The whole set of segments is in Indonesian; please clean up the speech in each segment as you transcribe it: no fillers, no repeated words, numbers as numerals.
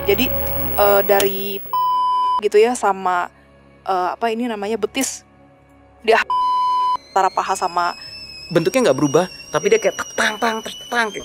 Jadi dari gitu ya sama betis dia antara paha sama bentuknya nggak berubah, tapi dia kayak tang kayak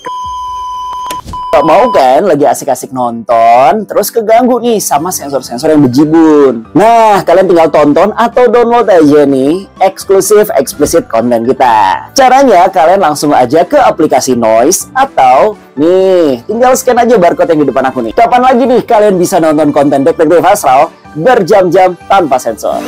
Gak mau kan lagi asik-asik nonton, terus keganggu nih sama sensor-sensor yang bejibun. Nah, kalian tinggal tonton atau download aja nih eksklusif explicit konten kita. Caranya kalian langsung aja ke aplikasi Noise atau nih, tinggal scan aja barcode yang di depan aku nih. Kapan lagi nih kalian bisa nonton konten Detektif Astral berjam-jam tanpa sensor?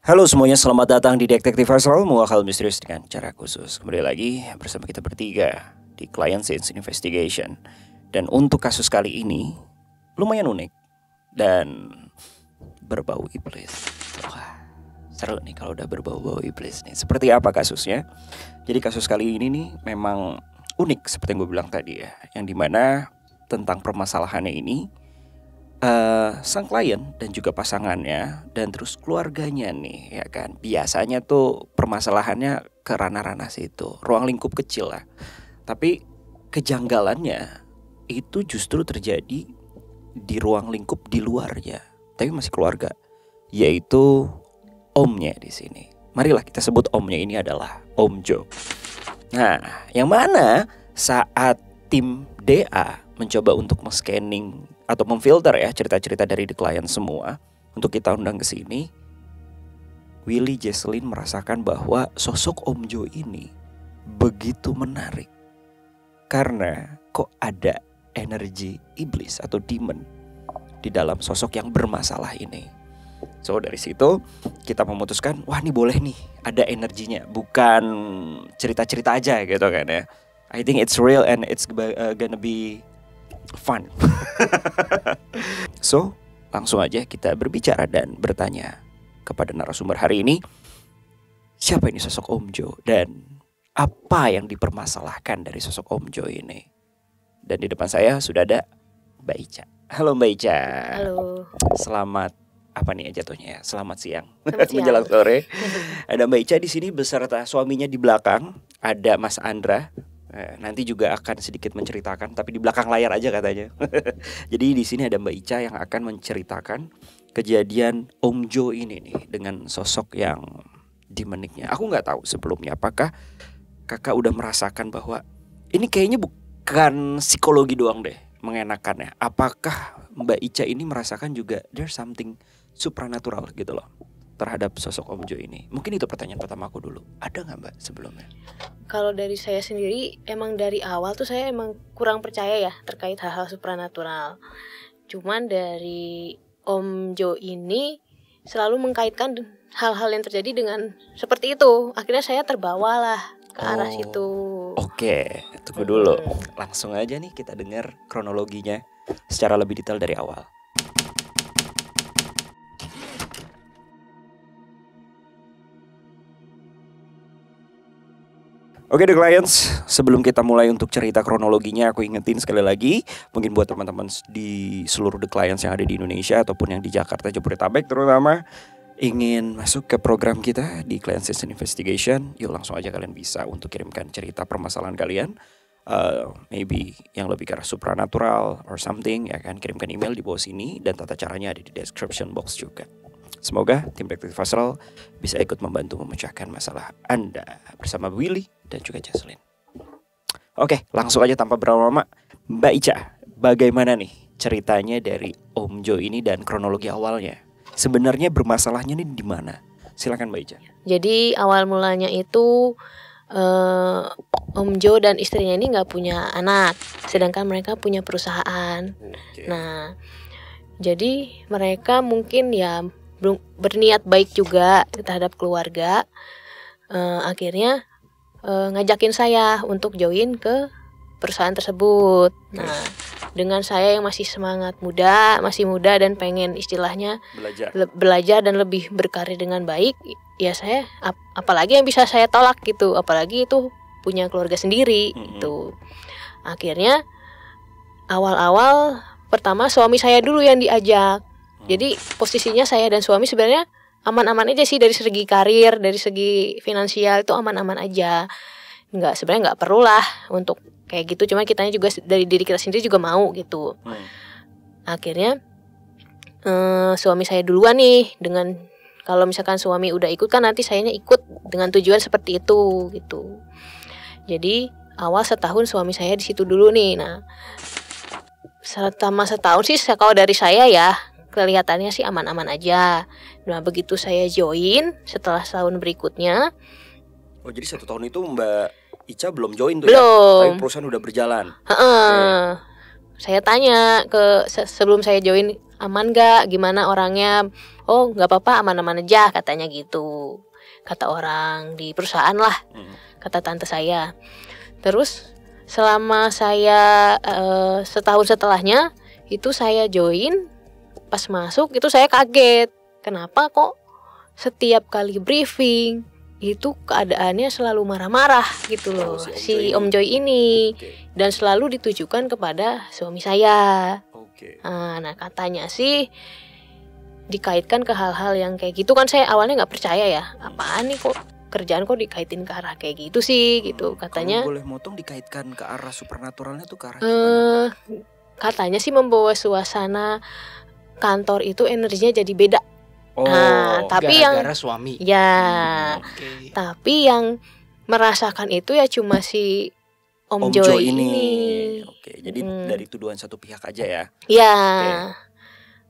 Halo semuanya, selamat datang di Detektif Astral, mengawal misterius dengan cara khusus. Kembali lagi bersama kita bertiga di Client Scenes Investigation. Dan untuk kasus kali ini lumayan unik dan berbau iblis. Wah, seru nih kalau udah berbau-bau iblis nih. Seperti apa kasusnya? Jadi kasus kali ini nih memang unik seperti yang gue bilang tadi ya, yang dimana tentang permasalahannya ini sang klien dan juga pasangannya dan terus keluarganya nih ya kan, biasanya tuh permasalahannya ke ranah-ranah situ, ruang lingkup kecil lah. Tapi kejanggalannya itu justru terjadi di ruang lingkup di luarnya, tapi masih keluarga, yaitu omnya di sini. Marilah kita sebut omnya ini adalah Om Joe. Nah, yang mana saat tim DA mencoba untuk men-scanning atau memfilter ya cerita-cerita dari the client semua untuk kita undang ke sini, Willy Jesselyn merasakan bahwa sosok Om Joe ini begitu menarik karena kok ada energi iblis atau demon di dalam sosok yang bermasalah ini. So dari situ kita memutuskan, wah ini boleh nih ada energinya, bukan cerita-cerita aja gitu kan ya. I think it's real and it's gonna be fun. So, langsung aja kita berbicara dan bertanya kepada narasumber hari ini. Siapa ini sosok Om Joe dan apa yang dipermasalahkan dari sosok Om Joe ini? Dan di depan saya sudah ada Mbak Ica. Halo Mbak Ica. Halo. Selamat apa nih jatuhnya ya? Selamat siang. Selamat siang. Menjelang sore. Ada Mbak Ica di sini beserta suaminya di belakang. Ada Mas Andra. Nanti juga akan sedikit menceritakan, tapi di belakang layar aja katanya. Jadi di sini ada Mbak Ica yang akan menceritakan kejadian Om Joe ini nih dengan sosok yang demoniknya. Aku nggak tahu sebelumnya apakah kakak udah merasakan bahwa ini kayaknya bukan psikologi doang deh mengenakannya. Apakah Mbak Ica ini merasakan juga there's something supranatural gitu loh terhadap sosok Om Joe ini? Mungkin itu pertanyaan pertama aku dulu. Ada nggak Mbak sebelumnya? Kalau dari saya sendiri, emang dari awal tuh saya emang kurang percaya ya terkait hal-hal supranatural. Cuman dari Om Joe ini selalu mengkaitkan hal-hal yang terjadi dengan seperti itu. Akhirnya saya terbawalah ke arah situ. Oke, tunggu dulu. Langsung aja nih kita dengar kronologinya secara lebih detail dari awal. Oke The Clients, sebelum kita mulai untuk cerita kronologinya, aku ingetin sekali lagi, mungkin buat teman-teman di seluruh The Clients yang ada di Indonesia ataupun yang di Jakarta, Jabodetabek terutama, ingin masuk ke program kita di Client Scenes Investigation, yuk langsung aja kalian bisa untuk kirimkan cerita permasalahan kalian, maybe yang lebih ke arah supranatural or something, ya kan, kirimkan email di bawah sini dan tata caranya ada di description box juga. Semoga tim Detektif Astral bisa ikut membantu memecahkan masalah Anda bersama Willy dan juga Jaslyn. Oke, langsung aja tanpa berlama-lama, Mbak Ica, bagaimana nih ceritanya dari Om Jo ini dan kronologi awalnya? Sebenarnya bermasalahnya nih di mana? Silakan Mbak Ica. Jadi awal mulanya itu Om Jo dan istrinya ini nggak punya anak, sedangkan mereka punya perusahaan. Nah, jadi mereka mungkin ya berniat baik juga terhadap keluarga. Akhirnya ngajakin saya untuk join ke perusahaan tersebut. Nah, dengan saya yang masih masih muda dan pengen istilahnya belajar dan lebih berkarir dengan baik, ya saya apalagi yang bisa saya tolak gitu, apalagi itu punya keluarga sendiri gitu. Akhirnya awal-awal pertama suami saya dulu yang diajak. Jadi posisinya saya dan suami sebenarnya aman-aman aja sih dari segi karir, dari segi finansial itu aman-aman aja. Sebenarnya nggak perlu lah untuk kayak gitu. Cuma kitanya juga dari diri kita sendiri juga mau gitu. Akhirnya suami saya duluan nih, dengan kalau misalkan suami udah ikut kan nanti sayanya ikut dengan tujuan seperti itu gitu. Jadi awal setahun suami saya di situ dulu nih. Nah, selama setahun sih kalau dari saya ya kelihatannya sih aman-aman aja. Nah, begitu saya join setelah tahun berikutnya. Oh, jadi 1 tahun itu Mbak Ica belum join tuh belum. Ya? Tapi perusahaan udah berjalan. Saya tanya sebelum saya join, aman gak? Gimana orangnya? Oh, gak apa-apa, aman-aman aja katanya gitu. Kata orang di perusahaan lah, kata tante saya. Terus selama saya setahun setelahnya itu saya join. Pas masuk itu saya kaget. Kenapa kok setiap kali briefing itu keadaannya selalu marah-marah gitu loh, si Om Joy ini. Dan selalu ditujukan kepada suami saya. Nah, katanya sih dikaitkan ke hal-hal yang kayak gitu kan. Saya awalnya nggak percaya ya, apaan nih kok kerjaan kok dikaitin ke arah kayak gitu sih gitu. Katanya kalau boleh motong, dikaitkan ke arah supernaturalnya tuh ke arah gimana? Katanya sih membawa suasana kantor itu energinya jadi beda. Tapi gara-gara suami. Ya. Tapi yang merasakan itu ya cuma si Om Joy ini. Jadi dari tuduhan satu pihak aja ya. Ya.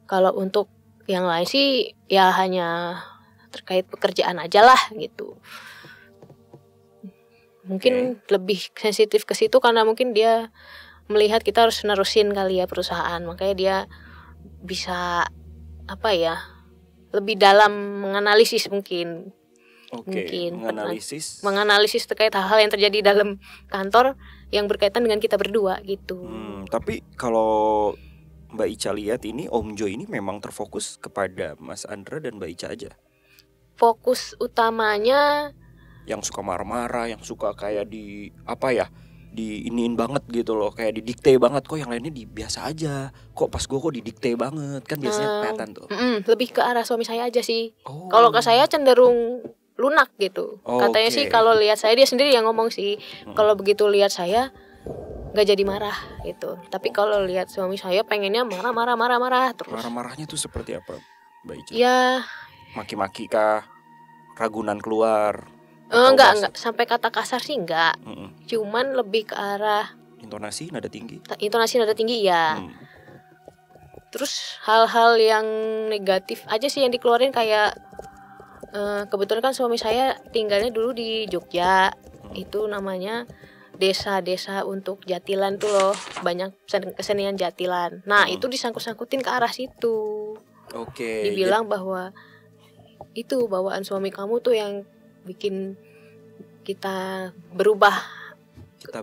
Kalau untuk yang lain sih ya hanya terkait pekerjaan aja lah gitu. Mungkin lebih sensitif ke situ karena mungkin dia melihat kita harus nerusin kali ya perusahaan, makanya dia bisa lebih dalam menganalisis mungkin. Menganalisis terkait hal-hal yang terjadi dalam kantor yang berkaitan dengan kita berdua gitu. Tapi kalau Mbak Ica lihat ini, Om Jo ini memang terfokus kepada Mas Andra dan Mbak Ica aja. Fokus utamanya yang suka marah-marah, yang suka kayak diiniin banget gitu loh, kayak didikte banget. Kok yang lainnya biasa aja, kok pas gue kok didikte banget, kan biasanya kelihatan tuh. Lebih ke arah suami saya aja sih. Kalau ke saya cenderung lunak gitu. Katanya sih kalau lihat saya, dia sendiri yang ngomong sih, kalau begitu lihat saya nggak jadi marah gitu. Tapi kalau lihat suami saya pengennya marah terus. Marah-marahnya tuh seperti apa, Mbak Ica? Ya, maki-maki kah, ragunan keluar? Enggak sampai kata kasar sih enggak. Cuman lebih ke arah intonasi nada tinggi ya. Terus hal-hal yang negatif aja sih yang dikeluarin, kayak kebetulan kan suami saya tinggalnya dulu di Jogja. Itu namanya desa-desa untuk jatilan tuh loh, banyak kesenian jatilan. Nah, itu disangkut-sangkutin ke arah situ. Dibilang bahwa itu bawaan suami kamu tuh yang bikin kita berubah.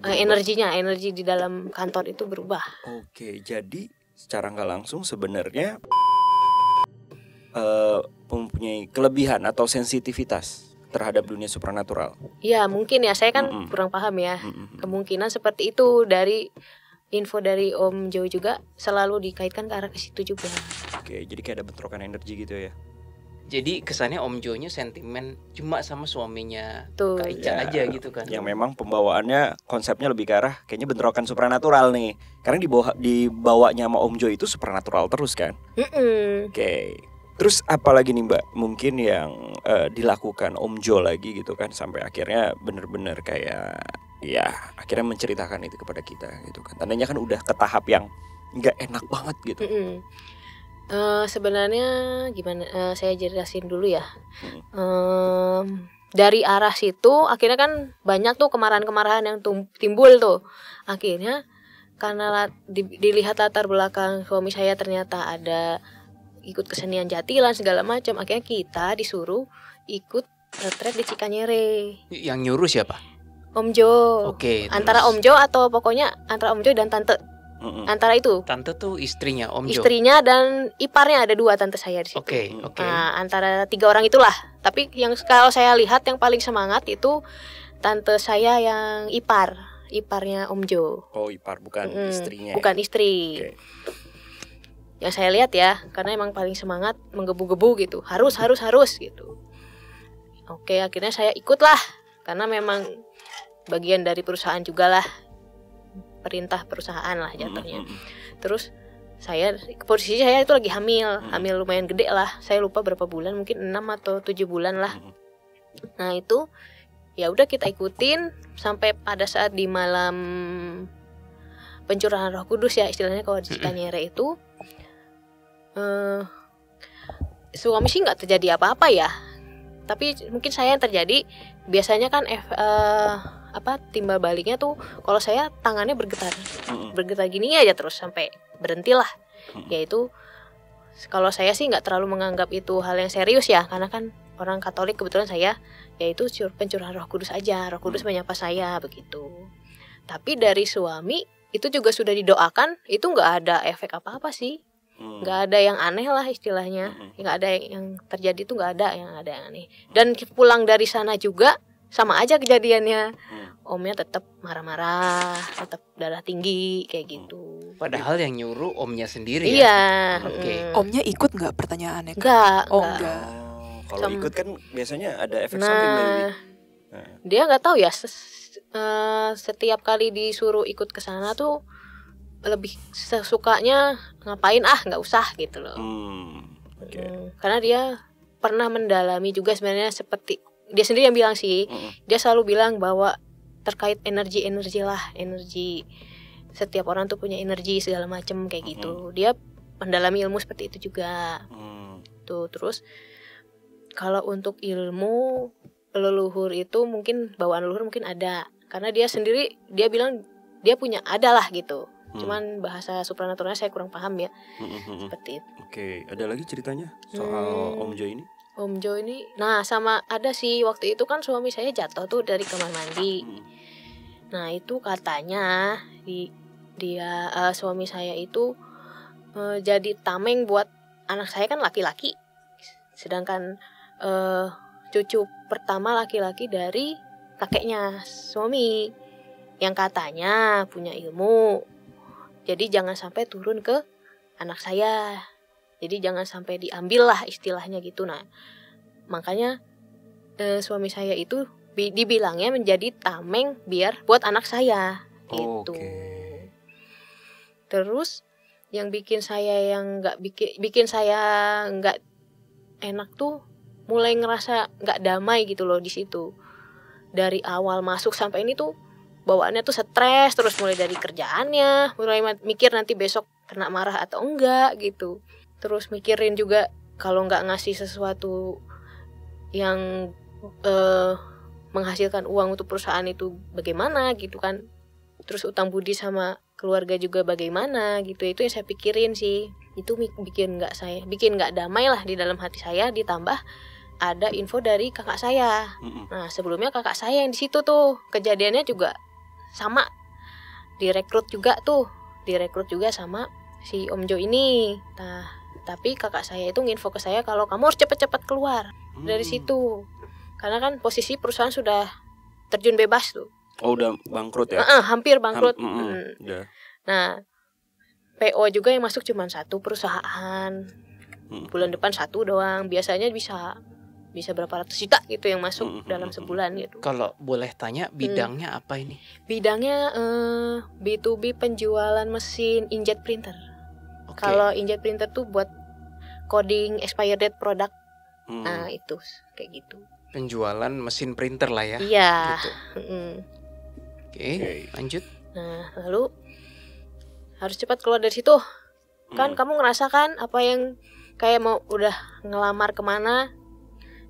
Energi di dalam kantor itu berubah. Jadi secara nggak langsung sebenarnya mempunyai kelebihan atau sensitivitas terhadap dunia supranatural. Ya mungkin ya, saya kan kurang paham ya. Kemungkinan seperti itu. Dari info dari Om Jo juga selalu dikaitkan ke arah ke situ juga. Jadi kayak ada bentrokan energi gitu ya. Jadi kesannya Om Jo-nya sentimen cuma sama suaminya Kak Ica aja gitu kan. Yang memang pembawaannya konsepnya lebih ke arah kayaknya bentrokan supranatural nih. Karena dibawanya sama Om Jo itu supranatural terus kan. Terus apalagi nih Mbak mungkin yang dilakukan Om Jo lagi gitu kan sampai akhirnya bener-bener kayak ya akhirnya menceritakan itu kepada kita gitu kan. Tandanya kan udah ke tahap yang nggak enak banget gitu. Sebenarnya gimana? Saya jelasin dulu ya. Dari arah situ akhirnya kan banyak tuh kemarahan-kemarahan yang timbul tuh. Akhirnya karena dilihat latar belakang suami saya ternyata ada ikut kesenian jatilan segala macam, akhirnya kita disuruh ikut retret di Cikanyere. Yang nyuruh siapa? Om Jo. Oke, Antara terus? Om Jo atau pokoknya antara Om Jo dan tante. Antara itu. Tante tuh istrinya Om Jo. Istrinya dan iparnya, ada 2 tante saya di situ. Oke. Nah, antara 3 orang itulah. Tapi yang kalau saya lihat yang paling semangat itu tante saya yang iparnya Om Jo. Oh, ipar bukan istrinya. Bukan istri. Oke. Yang saya lihat ya, karena emang paling semangat menggebu-gebu gitu. Harus gitu. Oke, akhirnya saya ikutlah karena memang bagian dari perusahaan juga lah. Perintah perusahaan lah jatuhnya. Terus posisi saya itu lagi hamil lumayan gede lah. Saya lupa berapa bulan, mungkin 6 atau 7 bulan lah. Nah itu ya udah kita ikutin sampai pada saat di malam pencurahan Roh Kudus ya istilahnya kalau di Cikanyere itu. Suami sih nggak terjadi apa-apa ya. Tapi mungkin saya yang terjadi biasanya kan timbal baliknya tuh kalau saya tangannya bergetar gini aja terus sampai berhentilah. Yaitu kalau saya sih nggak terlalu menganggap itu hal yang serius ya, karena kan orang Katolik kebetulan saya, yaitu pencurahan Roh Kudus aja. Roh Kudus menyapa saya begitu. Tapi dari suami itu juga sudah didoakan, itu nggak ada efek apa-apa sih. Nggak ada yang aneh lah istilahnya. Nggak ada yang terjadi itu, nggak ada yang aneh. Dan pulang dari sana juga sama aja kejadiannya. Omnya tetap marah-marah, tetap darah tinggi kayak gitu. Padahal yang nyuruh omnya sendiri ya. Iya. Oke. Omnya ikut nggak pertanyaannya? Enggak. Enggak. Kalau ikut kan biasanya ada efek samping maybe. Dia nggak tahu ya. Setiap kali disuruh ikut ke sana tuh lebih sesukanya ngapain nggak usah gitu loh. Karena dia pernah mendalami juga sebenarnya, seperti dia sendiri yang bilang sih. Dia selalu bilang bahwa terkait energi setiap orang tuh punya energi segala macam kayak gitu. Dia mendalami ilmu seperti itu juga. Tuh terus kalau untuk ilmu leluhur itu mungkin bawaan leluhur mungkin ada, karena dia sendiri dia bilang dia punya adalah gitu. Cuman bahasa supranaturalnya saya kurang paham ya. Seperti itu. Oke, ada lagi ceritanya soal Om Jo ini? Om Jo ini, nah sama ada sih waktu itu kan suami saya jatuh tuh dari kamar mandi. Nah itu katanya suami saya itu jadi tameng buat anak saya kan laki-laki, sedangkan cucu pertama laki-laki dari kakeknya suami yang katanya punya ilmu. Jadi jangan sampai turun ke anak saya. Jadi jangan sampai diambil lah istilahnya gitu. Nah makanya suami saya itu dibilangnya menjadi tameng biar buat anak saya gitu. Terus yang bikin saya nggak enak tuh mulai ngerasa nggak damai gitu loh di situ. Dari awal masuk sampai ini tuh bawaannya tuh stres terus, mulai dari kerjaannya, mulai mikir nanti besok kena marah atau enggak gitu. Terus mikirin juga kalau nggak ngasih sesuatu yang menghasilkan uang untuk perusahaan itu bagaimana gitu kan. Terus utang budi sama keluarga juga bagaimana gitu. Itu yang saya pikirin sih. Itu bikin nggak damai lah di dalam hati saya. Ditambah ada info dari kakak saya. Nah sebelumnya kakak saya yang di situ tuh kejadiannya juga sama, direkrut juga sama si Om Jo ini. Nah tapi kakak saya itu nginfo ke saya kalau kamu harus cepat-cepat keluar dari situ, karena kan posisi perusahaan sudah terjun bebas tuh. Oh udah bangkrut ya? Hampir bangkrut. Nah PO juga yang masuk cuma 1 perusahaan. Bulan depan 1 doang. Biasanya bisa berapa ratus juta gitu yang masuk dalam sebulan gitu. Kalau boleh tanya bidangnya apa ini? Bidangnya B2B penjualan mesin inkjet printer. Kalau inkjet printer tuh buat coding expired date produk. Nah itu kayak gitu. Penjualan mesin printer lah ya. Iya. Gitu. Oke, lanjut. Nah lalu harus cepat keluar dari situ. Kan kamu ngerasa kan apa yang kayak mau udah ngelamar kemana,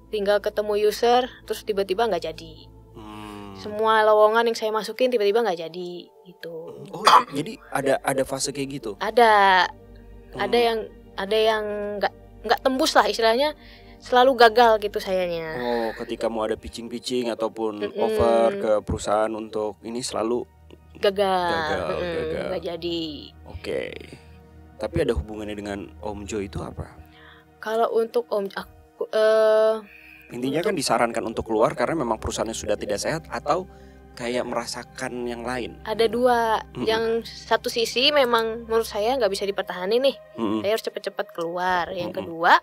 tinggal ketemu user, terus tiba-tiba nggak jadi. Semua lowongan yang saya masukin tiba-tiba nggak jadi gitu. Oh, jadi ada fase kayak gitu? Ada yang nggak tembus lah istilahnya, selalu gagal gitu sayanya. Oh, ketika mau ada pitching ataupun offer ke perusahaan untuk ini selalu gagal. Nggak jadi. Oke. Tapi ada hubungannya dengan Om Jo itu apa? Kalau untuk intinya kan disarankan untuk keluar karena memang perusahaannya sudah tidak sehat atau kayak merasakan yang lain? Ada dua. Yang satu sisi memang menurut saya nggak bisa dipertahankan nih. Saya harus cepat-cepat keluar. Yang kedua,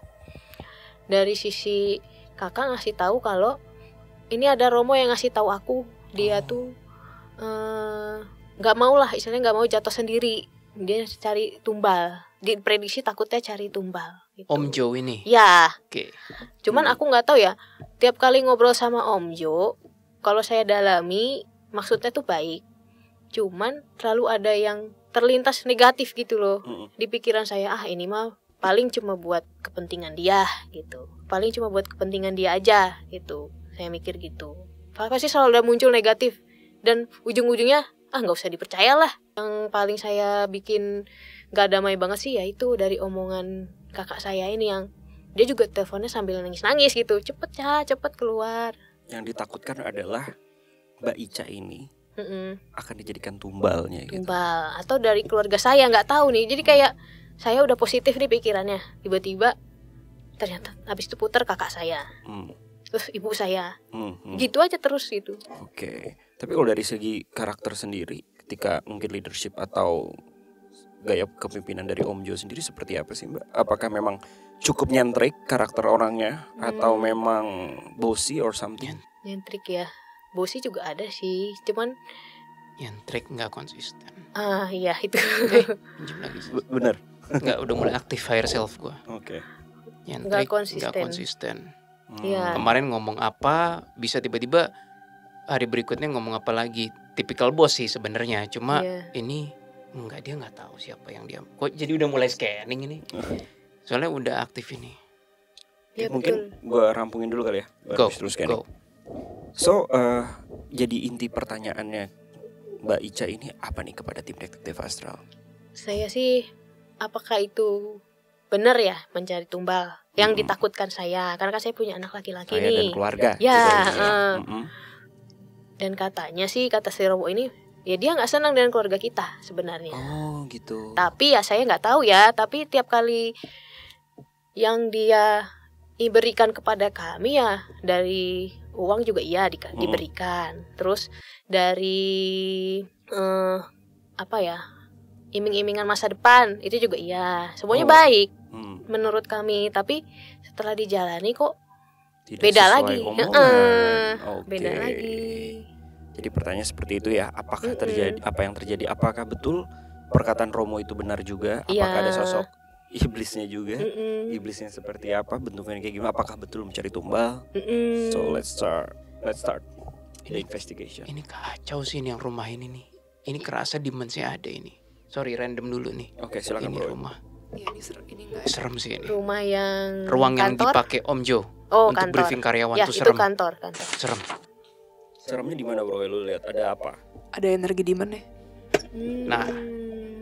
dari sisi kakak ngasih tahu kalau ini ada Romo yang ngasih tahu aku, dia tuh nggak mau lah, istilahnya nggak mau jatuh sendiri. Dia cari tumbal. Diprediksi takutnya cari tumbal. Gitu. Om Jo ini? Ya. Oke. Cuman aku nggak tahu ya. Tiap kali ngobrol sama Om Jo, kalau saya dalami maksudnya tuh baik. Cuman selalu ada yang terlintas negatif gitu loh. Di pikiran saya, ini mah paling cuma buat kepentingan dia gitu. Paling cuma buat kepentingan dia aja gitu. Saya mikir gitu. Pasti selalu ada muncul negatif. Dan ujung-ujungnya nggak usah dipercaya lah. Yang paling saya bikin gak damai banget sih ya itu dari omongan kakak saya ini, yang dia juga teleponnya sambil nangis-nangis gitu. Cepet keluar. Yang ditakutkan adalah Mbak Ica ini akan dijadikan tumbalnya gitu. Tumbal. Atau dari keluarga saya, gak tahu nih. Jadi kayak saya udah positif nih pikirannya. Tiba-tiba ternyata habis itu putar kakak saya, terus ibu saya, gitu aja terus gitu. Oke. Tapi kalau dari segi karakter sendiri, ketika mungkin leadership atau gaya kepemimpinan dari Om Jo sendiri seperti apa sih Mbak? Apakah memang cukup nyentrik karakter orangnya atau memang bossy or something? Nyentrik ya, bossy juga ada sih, cuman nyentrik nggak konsisten. Iya itu. Pinjam lagi. Bener. Nggak, udah mulai aktif higher self gue. Oke. Nyentrik nggak konsisten. Iya. Kemarin ngomong apa, bisa tiba-tiba hari berikutnya ngomong apa lagi. Tipikal bos sih sebenarnya, cuma ini enggak, dia nggak tahu siapa yang dia. Kok jadi udah mulai scanning ini? Soalnya udah aktif ini. Ya, mungkin gue rampungin dulu kali ya. Go. So, jadi inti pertanyaannya Mbak Ica ini apa nih kepada tim detektif Astral? Saya sih, apakah itu benar ya mencari tumbal yang ditakutkan saya? Karena kan saya punya anak laki-laki saya nih. Dan keluarga. Ya. Dan katanya sih, kata si Robo ini, ya dia nggak senang dengan keluarga kita sebenarnya. Oh gitu. Tapi ya saya nggak tahu ya. Tapi tiap kali yang dia diberikan kepada kami ya dari uang juga diberikan. Terus dari iming-imingan masa depan itu juga semuanya baik menurut kami. Tapi setelah dijalani kok tidak beda lagi. Beda lagi. Jadi pertanyaan seperti itu ya, apakah terjadi apa yang terjadi? Apakah betul perkataan Romo itu benar juga? Apakah ada sosok iblisnya juga? Iblisnya seperti apa? Bentuknya kayak gimana? Apakah betul mencari tumbal? So let's start the investigation. Ini kacau sih ini yang rumah ini nih. Ini kerasa dimensinya ada ini. Sorry, random dulu nih. Oke, silakan ini bro. Rumah. Ya, ini serem sih ini. Rumah yang ruang yang kantor? dipakai Om Jo untuk kantor. briefing karyawan ya, tuh serem. Itu kantor. Serem. Seremnya di mana bro? Lu lihat ada apa? Ada energi demon ya? Nah,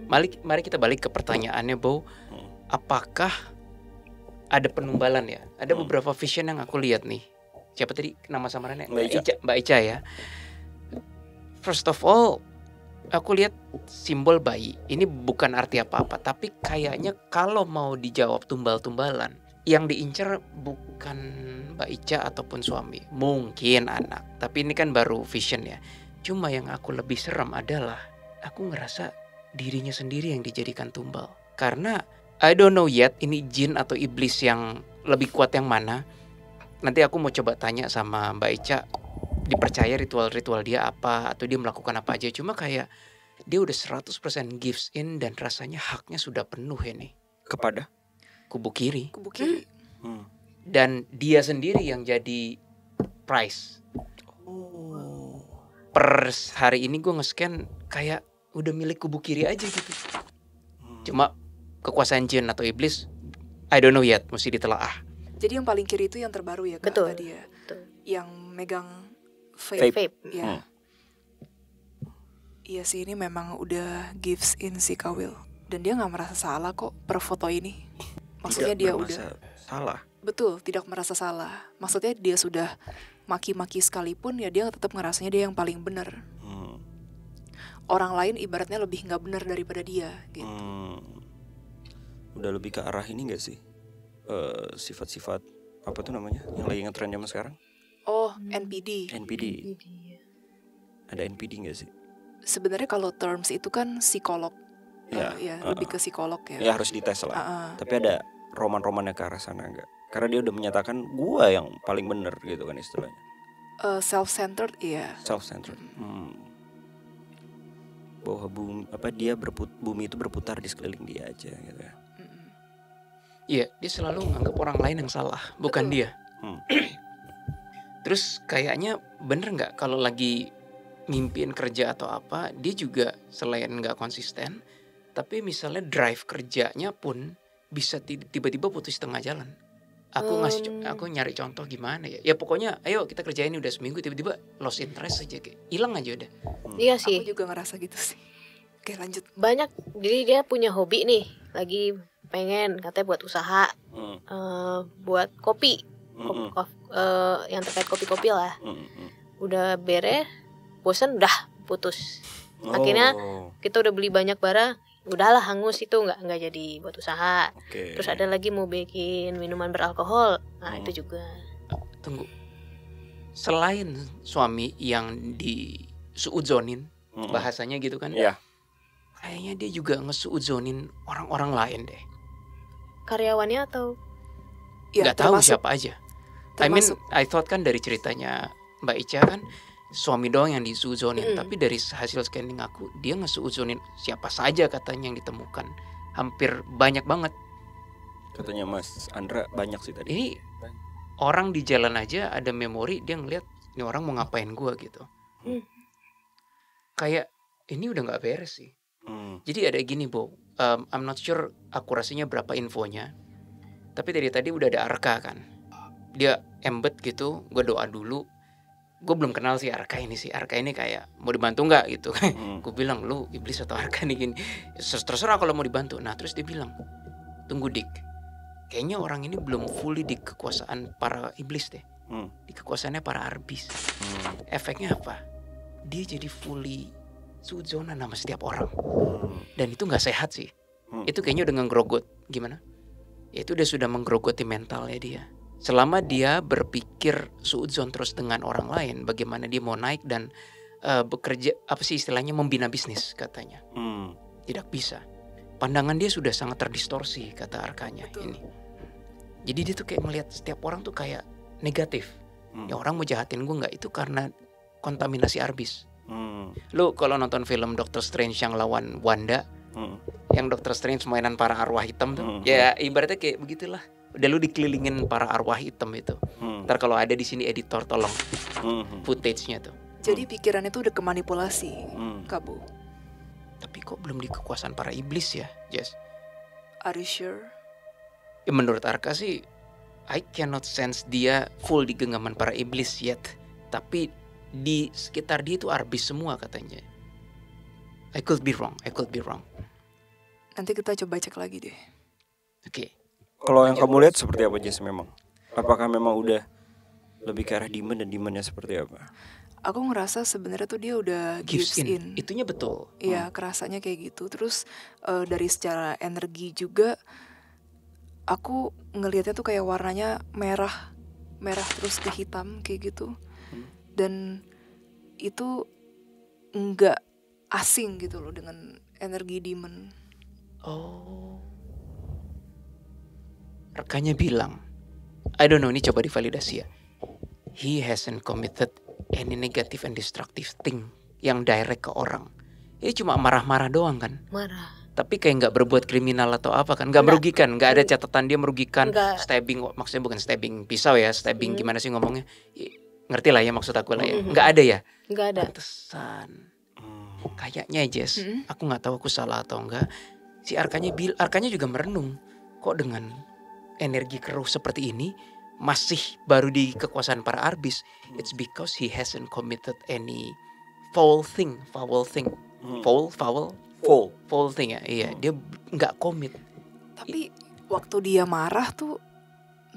mari kita balik ke pertanyaannya, Bo. Apakah ada penumbalan ya? Ada beberapa vision yang aku lihat nih. Siapa tadi nama samarannya? Mbak Ica ya. First of all, aku lihat simbol bayi. Ini bukan arti apa-apa, tapi kayaknya kalau mau dijawab tumbal-tumbalan, yang diincar bukan Mbak Ica ataupun suami, mungkin anak. Tapi ini kan baru vision ya. Cuma yang aku lebih serem adalah aku ngerasa dirinya sendiri yang dijadikan tumbal. Karena I don't know yet ini jin atau iblis yang lebih kuat yang mana. Nanti aku mau coba tanya sama Mbak Ica, dipercaya ritual-ritual dia apa atau dia melakukan apa aja. Cuma kayak dia udah 100% gives in dan rasanya haknya sudah penuh ini. Kepada? kubu kiri. Kubu kiri. Dan dia sendiri yang jadi price. Oh. Per hari ini gue nge-scan kayak udah milik kubu kiri aja gitu. Cuma kekuasaan jin atau iblis, I don't know yet, mesti ditelaah. Jadi yang paling kiri itu yang terbaru ya Kak, Betul. tadi ya. Betul. Yang megang Vape. Vape. Ya. Iya sih, ini memang udah gives in si Kawil. Dan dia gak merasa salah kok per foto ini. Maksudnya Tidak dia bermasa udah salah. betul, tidak merasa salah. Maksudnya dia sudah maki-maki sekalipun ya dia tetap ngerasanya dia yang paling benar. Orang lain ibaratnya lebih gak benar daripada dia gitu. Udah lebih ke arah ini gak sih? Sifat-sifat apa tuh namanya yang lagi ngetren zaman sekarang? Oh, NPD. NPD. Ada NPD gak sih? Sebenarnya kalau terms itu kan psikolog. Ya, lebih ke psikolog ya. Ya harus dites lah. Tapi ada roman-romannya ke arah sana enggak? Karena dia udah menyatakan gua yang paling benar gitu kan istilahnya. Self-centered, iya. Self-centered. Bahwa bumi itu berputar di sekeliling dia aja gitu ya. Iya, dia selalu menganggap orang lain yang salah, bukan Betul. dia. Terus kayaknya bener nggak kalau lagi mimpiin kerja atau apa, dia juga selain nggak konsisten, tapi misalnya drive kerjanya pun bisa tiba-tiba putus tengah jalan. Aku nyari contoh gimana ya? Ya pokoknya, ayo kita kerjain udah seminggu, tiba-tiba lost interest aja, kayak hilang aja udah. Iya Aku sih. juga ngerasa gitu sih. Oke, lanjut. Banyak. Jadi dia punya hobi nih, lagi pengen katanya buat usaha, buat kopi, yang terkait kopi-kopi lah. Udah beres, bosen, udah putus. Akhirnya kita udah beli banyak barang, udahlah hangus itu nggak jadi buat usaha. Terus ada lagi mau bikin minuman beralkohol, nah itu juga. Tunggu, selain suami yang disuudzonin, bahasanya gitu kan? Iya. Kayaknya dia juga ngesuudzonin orang-orang lain deh. Karyawannya atau Ya, Gak tahu termasuk- siapa aja. I thought kan dari ceritanya Mbak Ica kan suami doang yang disuudzonin, tapi dari hasil scanning aku dia ngesuudzonin siapa saja katanya yang ditemukan. Hampir banyak banget. Katanya Mas Andra banyak sih tadi. Ini orang di jalan aja ada memori, dia ngeliat ini orang mau ngapain gua gitu. Kayak ini udah nggak beres sih. Jadi ada gini, Bo. I'm not sure akurasinya berapa infonya. Tapi dari tadi udah ada Arka kan. Dia embed gitu, gue doa dulu. Gue belum kenal sih Arka ini sih. Arka ini kayak mau dibantu nggak gitu. Gue bilang, lu iblis atau Arka nih gini. Terserah kalau mau dibantu. Nah terus dia bilang, tunggu Dik. Kayaknya orang ini belum fully di kekuasaan para iblis deh. Di kekuasaannya para arbis. Efeknya apa? Dia jadi fully suudzonan sama setiap orang. Dan itu gak sehat sih. Itu kayaknya udah ngegrogot. Gimana? Ya itu sudah menggerogoti mentalnya dia. Selama dia berpikir suudzon terus dengan orang lain, bagaimana dia mau naik dan bekerja, apa sih istilahnya, membina bisnis katanya. Tidak bisa. Pandangan dia sudah sangat terdistorsi, kata Arkanya. Ini. Jadi dia tuh kayak melihat setiap orang tuh kayak negatif. Ya orang mau jahatin gue gak, itu karena kontaminasi arbis. Lu kalau nonton film Doctor Strange yang lawan Wanda, yang Doctor Strange mainan para arwah hitam tuh, ya ibaratnya kayak begitulah. Udah lu dikelilingin para arwah hitam itu. Ntar kalau ada di sini editor tolong footage-nya tuh. Jadi pikirannya tuh udah kemanipulasi, Kabu. Tapi kok belum di kekuasaan para iblis ya, Jess? Are you sure? Ya menurut Arka sih, I cannot sense dia full di genggaman para iblis yet. Tapi di sekitar dia itu arbis semua katanya. I could be wrong. Nanti kita coba cek lagi deh. Oke. Kalau yang kamu lihat seperti apa Jess memang? Apakah memang udah lebih ke arah demon dan demonnya seperti apa? Aku ngerasa sebenarnya tuh dia udah Gives gives in. Itunya betul. Iya, kerasanya kayak gitu. Terus dari secara energi juga, aku ngelihatnya tuh kayak warnanya merah terus ke hitam kayak gitu. Dan itu enggak asing gitu loh dengan energi demon. Oh. Rekannya bilang, I don't know, ini coba divalidasi ya. He hasn't committed any negative and destructive thing yang direct ke orang. Ini cuma marah-marah doang kan? marah. tapi kayak nggak berbuat kriminal atau apa kan, nggak merugikan, nggak ada catatan dia merugikan, Nggak. stabbing, maksudnya bukan stabbing pisau ya, stabbing gimana sih ngomongnya, ngerti lah ya maksud aku lah ya, nggak ada ya. Nggak ada. Pantesan. Kayaknya Jess, aku nggak tahu aku salah atau enggak. Si Arkanya juga merenung, kok dengan energi keruh seperti ini masih baru di kekuasaan para Arbis. It's because he hasn't committed any foul thing. Foul thing ya. Iya, dia nggak commit. Tapi waktu dia marah tuh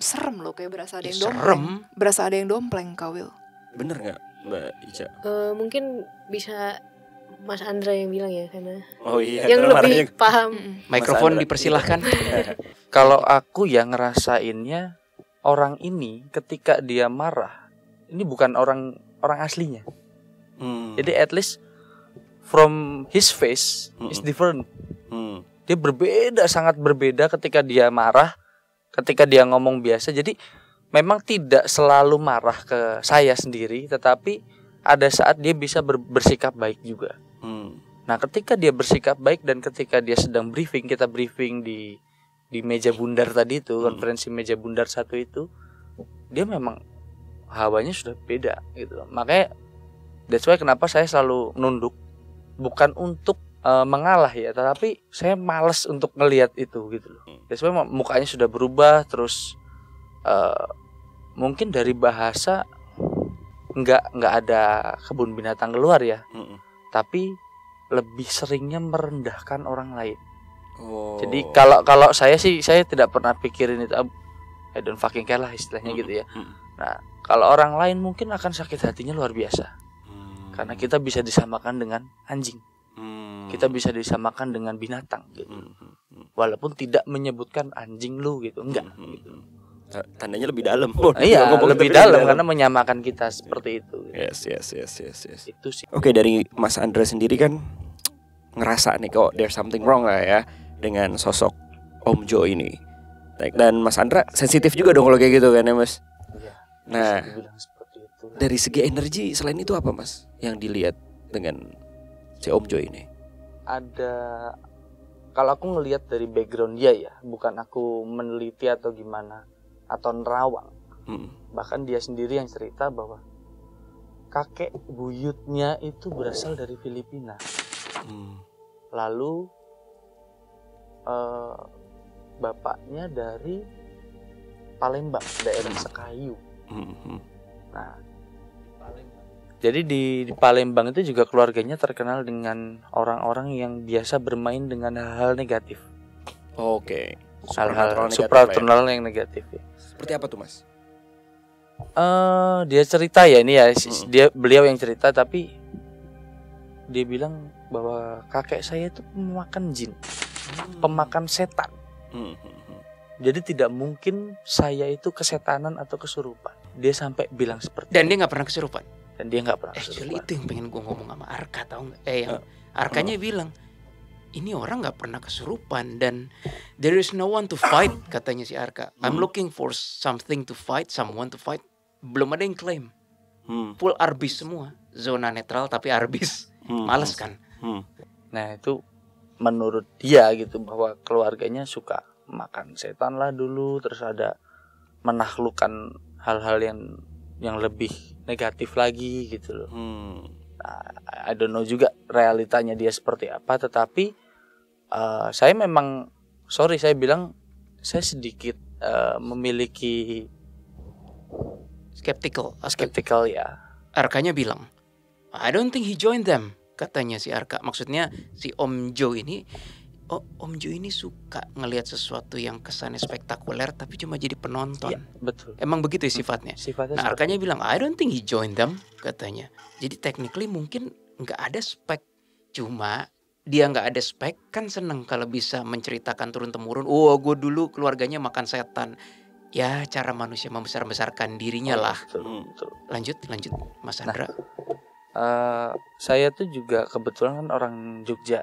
serem loh, kayak berasa ada yang Serem. dompleng. Berasa ada yang dompleng, Kawil. Bener nggak Mbak Ica? Mungkin bisa Mas Andra yang bilang ya, karena Oh iya. yang karena lebih marahnya- paham. Mikrofon Andra. dipersilahkan. Kalau aku ya ngerasainnya, orang ini ketika dia marah, ini bukan orang aslinya. Jadi at least from his face is different. Dia berbeda, sangat berbeda ketika dia marah, ketika dia ngomong biasa. Jadi memang tidak selalu marah ke saya sendiri, tetapi ada saat dia bisa bersikap baik juga. Nah, ketika dia bersikap baik dan ketika dia sedang briefing, kita briefing di meja bundar tadi itu, konferensi meja bundar 1 itu, dia memang hawanya sudah beda gitu. Makanya that's why kenapa saya selalu nunduk, bukan untuk mengalah ya, tetapi saya malas untuk ngelihat itu gitu loh. That's why mukanya sudah berubah, terus mungkin dari bahasa nggak ada kebun binatang keluar ya, tapi lebih seringnya merendahkan orang lain. Oh. Jadi kalau saya sih, saya tidak pernah pikirin itu, I don't fucking care lah istilahnya gitu ya. Nah, kalau orang lain mungkin akan sakit hatinya luar biasa, karena kita bisa disamakan dengan anjing, kita bisa disamakan dengan binatang gitu. Walaupun tidak menyebutkan anjing lu gitu, enggak gitu. Tandanya lebih dalam. Iya, Ngomong lebih tapi dalam karena menyamakan kita seperti itu. Yes. Itu sih. Oke, dari Mas Andra sendiri kan ngerasa nih kok there's something wrong lah ya dengan sosok Om Jo ini. Dan Mas Andra sensitif juga dong kalau kayak gitu kan ya Mas. Iya. Nah, bisa dibilang seperti itu. dari segi energi selain itu apa Mas yang dilihat dengan si Om Jo ini? Ada, kalau aku ngelihat dari background dia ya, bukan aku meneliti atau gimana atau nerawang. Bahkan dia sendiri yang cerita bahwa kakek buyutnya itu berasal dari Filipina. Lalu bapaknya dari Palembang, daerah Sekayu. Nah, jadi di Palembang itu juga keluarganya terkenal dengan orang-orang yang biasa bermain dengan hal-hal negatif. Oke. Hal-hal negatif supranatural yang negatif ya. Seperti apa tuh Mas? Dia cerita ya ini ya, beliau yang cerita, tapi dia bilang bahwa kakek saya itu pemakan jin, pemakan setan. Jadi tidak mungkin saya itu kesetanan atau kesurupan. Dia sampai bilang seperti Dan dia nggak pernah kesurupan. Dan dia nggak pernah Actually kesurupan. itu yang pengen gue ngomong sama Arka, tau nggak? Yang Arkanya bilang ini orang nggak pernah kesurupan dan there is no one to fight, katanya si Arka. I'm looking for something to fight, someone to fight. Belum ada yang claim. Full Arbis semua, zona netral tapi Arbis. Males kan? Nah itu menurut dia gitu, bahwa keluarganya suka makan setan lah dulu, terus ada menaklukkan hal-hal yang lebih negatif lagi gitu loh. I don't know juga realitanya dia seperti apa, tetapi saya memang saya bilang saya sedikit memiliki skeptical ya. Arkanya bilang, I don't think he joined them, katanya si Arka. Maksudnya si Om Jo ini, Om Jo ini suka ngelihat sesuatu yang kesannya spektakuler tapi cuma jadi penonton. Iya, betul. Emang begitu ya sifatnya. Sifatnya Nah Arkanya bilang, I don't think he joined them, katanya. Jadi technically mungkin nggak ada spek, cuma dia nggak ada spek kan seneng kalau bisa menceritakan turun temurun. Oh, gue dulu keluarganya makan setan. Ya cara manusia membesar-besarkan dirinya lah. Betul. Lanjut Mas Andra. Saya tuh juga kebetulan kan orang Jogja,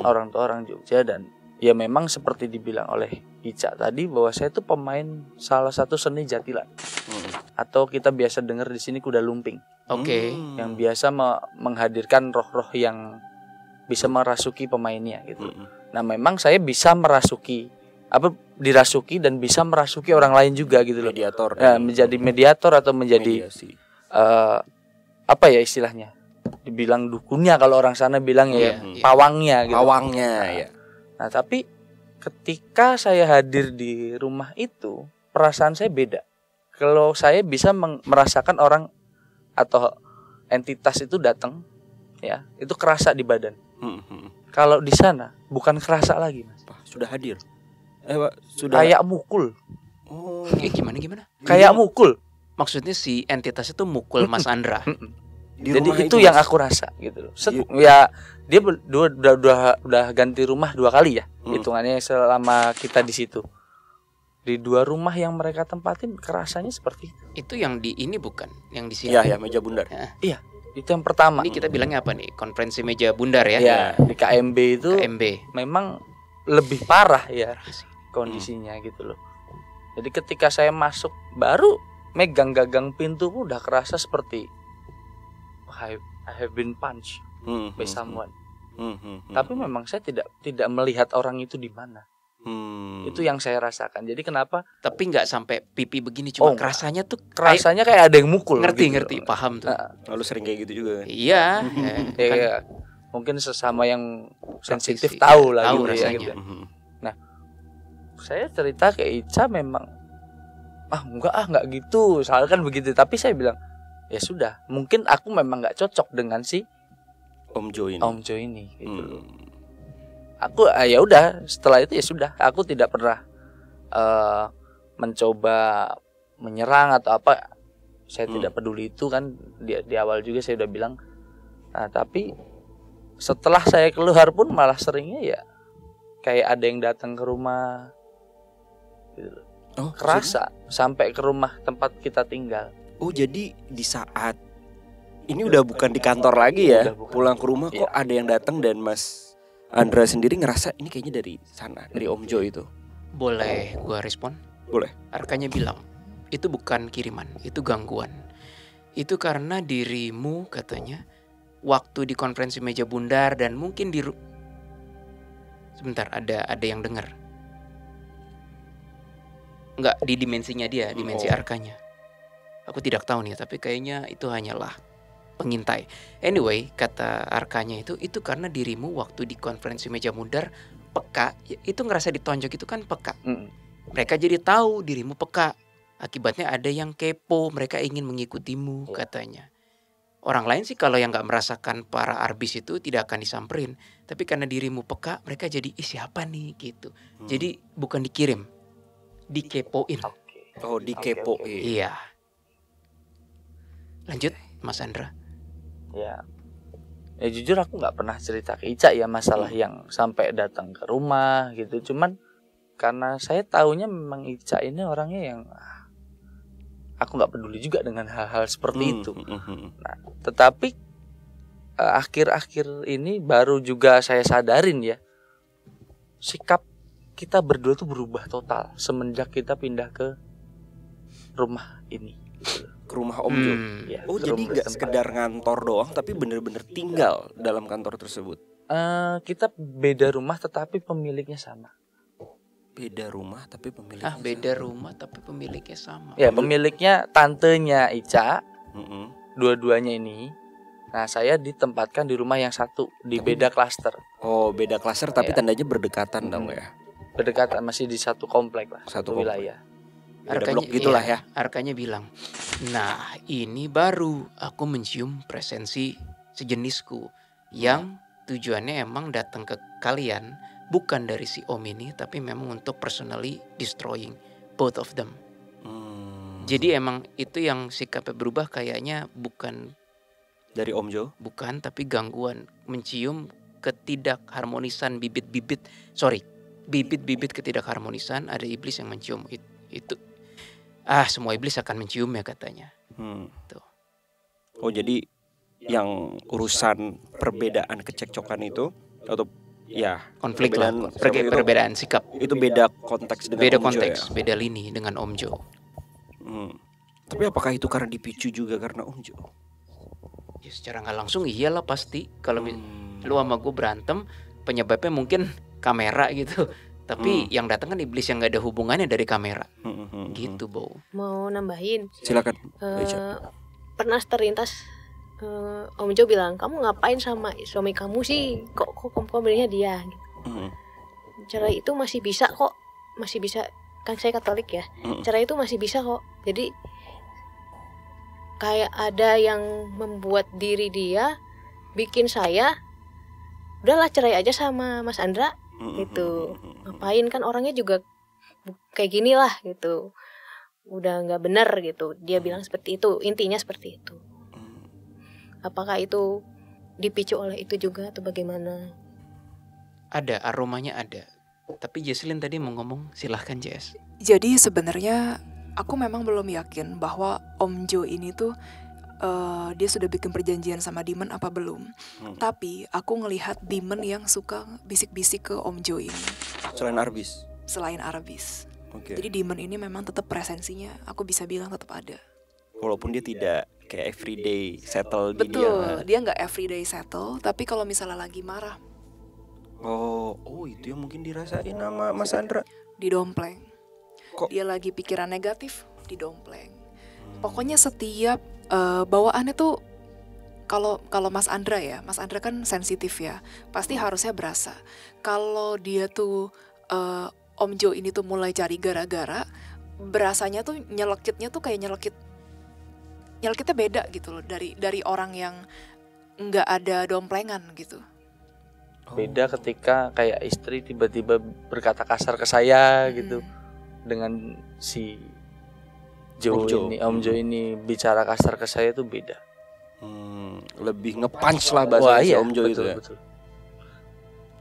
orang tua orang Jogja, dan ya memang seperti dibilang oleh Ica tadi bahwa saya tuh pemain salah satu seni jatilan, atau kita biasa dengar di sini kuda lumping. Oke. Yang biasa menghadirkan roh-roh yang bisa merasuki pemainnya gitu. Nah memang saya bisa dirasuki dan bisa merasuki orang lain juga gitu loh. Mediator. Nah, menjadi mediator atau menjadi apa ya istilahnya? Dibilang dukunnya kalau orang sana bilang ya pawangnya gitu. Pawangnya ya. Nah, tapi ketika saya hadir di rumah itu, perasaan saya beda. Kalau saya bisa merasakan orang atau entitas itu datang, ya, itu kerasa di badan. Kalau di sana bukan kerasa lagi, Mas. Sudah hadir. Sudah. Kayak mukul. Oh. Gimana? Kayak mukul. Maksudnya si entitas itu mukul Mas Andra. Jadi itu yang aku rasa gitu loh. Ya dia udah ganti rumah 2 kali ya. Hitungannya selama kita di situ. Di 2 rumah yang mereka tempatin kerasanya seperti itu. Itu yang di ini bukan, yang di sini. Iya, meja bundar. Iya, itu yang pertama. Ini kita bilangnya apa nih? Konferensi meja bundar ya? Iya, di KMB itu KMB. memang lebih parah ya kondisinya gitu loh. Jadi ketika saya masuk baru megang gagang pintu pun udah kerasa seperti I have been punched by someone. Tapi memang saya tidak melihat orang itu di mana. Itu yang saya rasakan. Jadi kenapa? Tapi nggak sampai pipi begini, cuma kerasanya tuh kerasanya kayak ada yang mukul. Ngerti, paham tuh. Lalu sering kayak gitu juga. Iya. Kan. Mungkin sesama yang sensitif tahu lah gitu rasanya. Ya, gitu. Nah, saya cerita ke Ica memang enggak gitu. Soalnya kan begitu. Tapi saya bilang, ya sudah, mungkin aku memang nggak cocok dengan si Om Jo ini gitu. Aku ya udah, setelah itu ya sudah, aku tidak pernah mencoba menyerang atau apa. Saya tidak peduli itu kan di awal juga saya udah bilang. Nah, tapi setelah saya keluar pun malah seringnya ya kayak ada yang datang ke rumah gitu. Kerasa sampai ke rumah tempat kita tinggal. Oh, jadi di saat ini udah bukan di kantor lagi ya, pulang ke rumah kok ada yang datang dan Mas Andra sendiri ngerasa ini kayaknya dari sana, dari Om Jo itu. Boleh gua respon? Boleh. Arkanya bilang, itu bukan kiriman, itu gangguan. Itu karena dirimu katanya waktu di konferensi meja bundar dan mungkin sebentar, ada yang dengar. Enggak, di dimensinya dia, dimensi arkanya. Aku tidak tahu nih, tapi kayaknya itu hanyalah pengintai. Anyway, kata arkanya itu karena dirimu waktu di konferensi meja bundar peka, itu ngerasa ditonjok itu kan peka. Mereka jadi tahu dirimu peka. Akibatnya ada yang kepo, mereka ingin mengikutimu katanya. Orang lain sih kalau yang nggak merasakan para arbis itu tidak akan disamperin. Tapi karena dirimu peka, mereka jadi siapa nih gitu. Jadi bukan dikirim, dikepoin. Oh, dikepoin. Iya. Lanjut, Mas Andra. Ya jujur aku nggak pernah cerita ke Ica ya masalah yang sampai datang ke rumah gitu. Cuman karena saya taunya memang Ica ini orangnya yang aku nggak peduli juga dengan hal-hal seperti itu. Nah, tetapi akhir-akhir ini baru juga saya sadarin ya, sikap kita berdua tuh berubah total semenjak kita pindah ke rumah ini. Ke rumah Om Jo. Ya, oh, jadi nggak sekedar ngantor doang, tapi bener-bener tinggal dalam kantor tersebut. Kita beda rumah tetapi pemiliknya sama. Beda rumah tapi pemiliknya beda rumah tapi pemiliknya sama. Ya, pemiliknya tantenya Ica. Dua-duanya ini. Nah, saya ditempatkan di rumah yang satu di beda klaster. Oh, beda klaster tapi tandanya berdekatan dong ya. Berdekatan, masih di satu komplek lah, satu wilayah. Arkanya gitulah ya. Arkanya bilang, nah ini baru aku mencium presensi sejenisku yang tujuannya emang datang ke kalian bukan dari si Om ini, tapi memang untuk personally destroying both of them. Jadi emang itu yang sikapnya berubah, kayaknya bukan dari Om Jo, bukan, tapi gangguan, mencium ketidakharmonisan bibit-bibit ketidakharmonisan. Ada iblis yang mencium itu. Semua iblis akan menciumnya katanya. Tuh. Oh, jadi yang urusan perbedaan kecekcokan itu atau ya konflik perbedaan sikap itu beda konteks dengan beda Om konteks, Jo ya? Beda lini dengan Om Jo. Tapi apakah itu karena dipicu juga karena Om Jo? Ya secara nggak langsung iyalah pasti. Kalau lu sama gue berantem, penyebabnya mungkin kamera gitu. Tapi yang datang kan iblis yang nggak ada hubungannya dari kamera. Gitu, Bo. Mau nambahin. Silakan. Pernah terlintas Om Jo bilang, kamu ngapain sama suami kamu sih? Kok komplainnya dia? Gitu. Cara itu masih bisa kok, masih bisa. Kan saya Katolik ya. Cara itu masih bisa kok. Jadi kayak ada yang membuat diri dia bikin saya, udahlah cerai aja sama Mas Andra gitu. Ngapain, kan orangnya juga kayak gini lah gitu. Udah nggak benar gitu. Dia bilang seperti itu, intinya seperti itu. Apakah itu dipicu oleh itu juga atau bagaimana? Ada, aromanya ada. Tapi Jesslyn tadi mau ngomong, silahkan Jess. Jadi sebenarnya aku memang belum yakin bahwa Om Jo ini tuh dia sudah bikin perjanjian sama Demon apa belum. Tapi aku ngelihat Demon yang suka bisik-bisik ke Om Jo ini. Selain Arbis. Jadi Demon ini memang tetap presensinya, aku bisa bilang tetap ada. Walaupun dia tidak kayak everyday settle di dia. Betul, dia nggak everyday settle, tapi kalau misalnya lagi marah. Oh itu yang mungkin dirasain sama Mas Andra. Didompleng. Kok? Dia lagi pikiran negatif, didompleng. Pokoknya setiap bawaannya tuh, kalau Mas Andra ya, Mas Andra kan sensitif ya, pasti harusnya berasa. Kalau dia tuh Om Jo ini tuh mulai cari gara-gara, berasanya tuh nyelekitnya tuh kayak nyelekitnya beda gitu loh dari orang yang nggak ada domplengan gitu. Beda ketika kayak istri tiba-tiba berkata kasar ke saya gitu, dengan si Om Jo ini bicara kasar ke saya tuh beda. Lebih nge-punch lah bahasa Om Jo itu ya. Betul.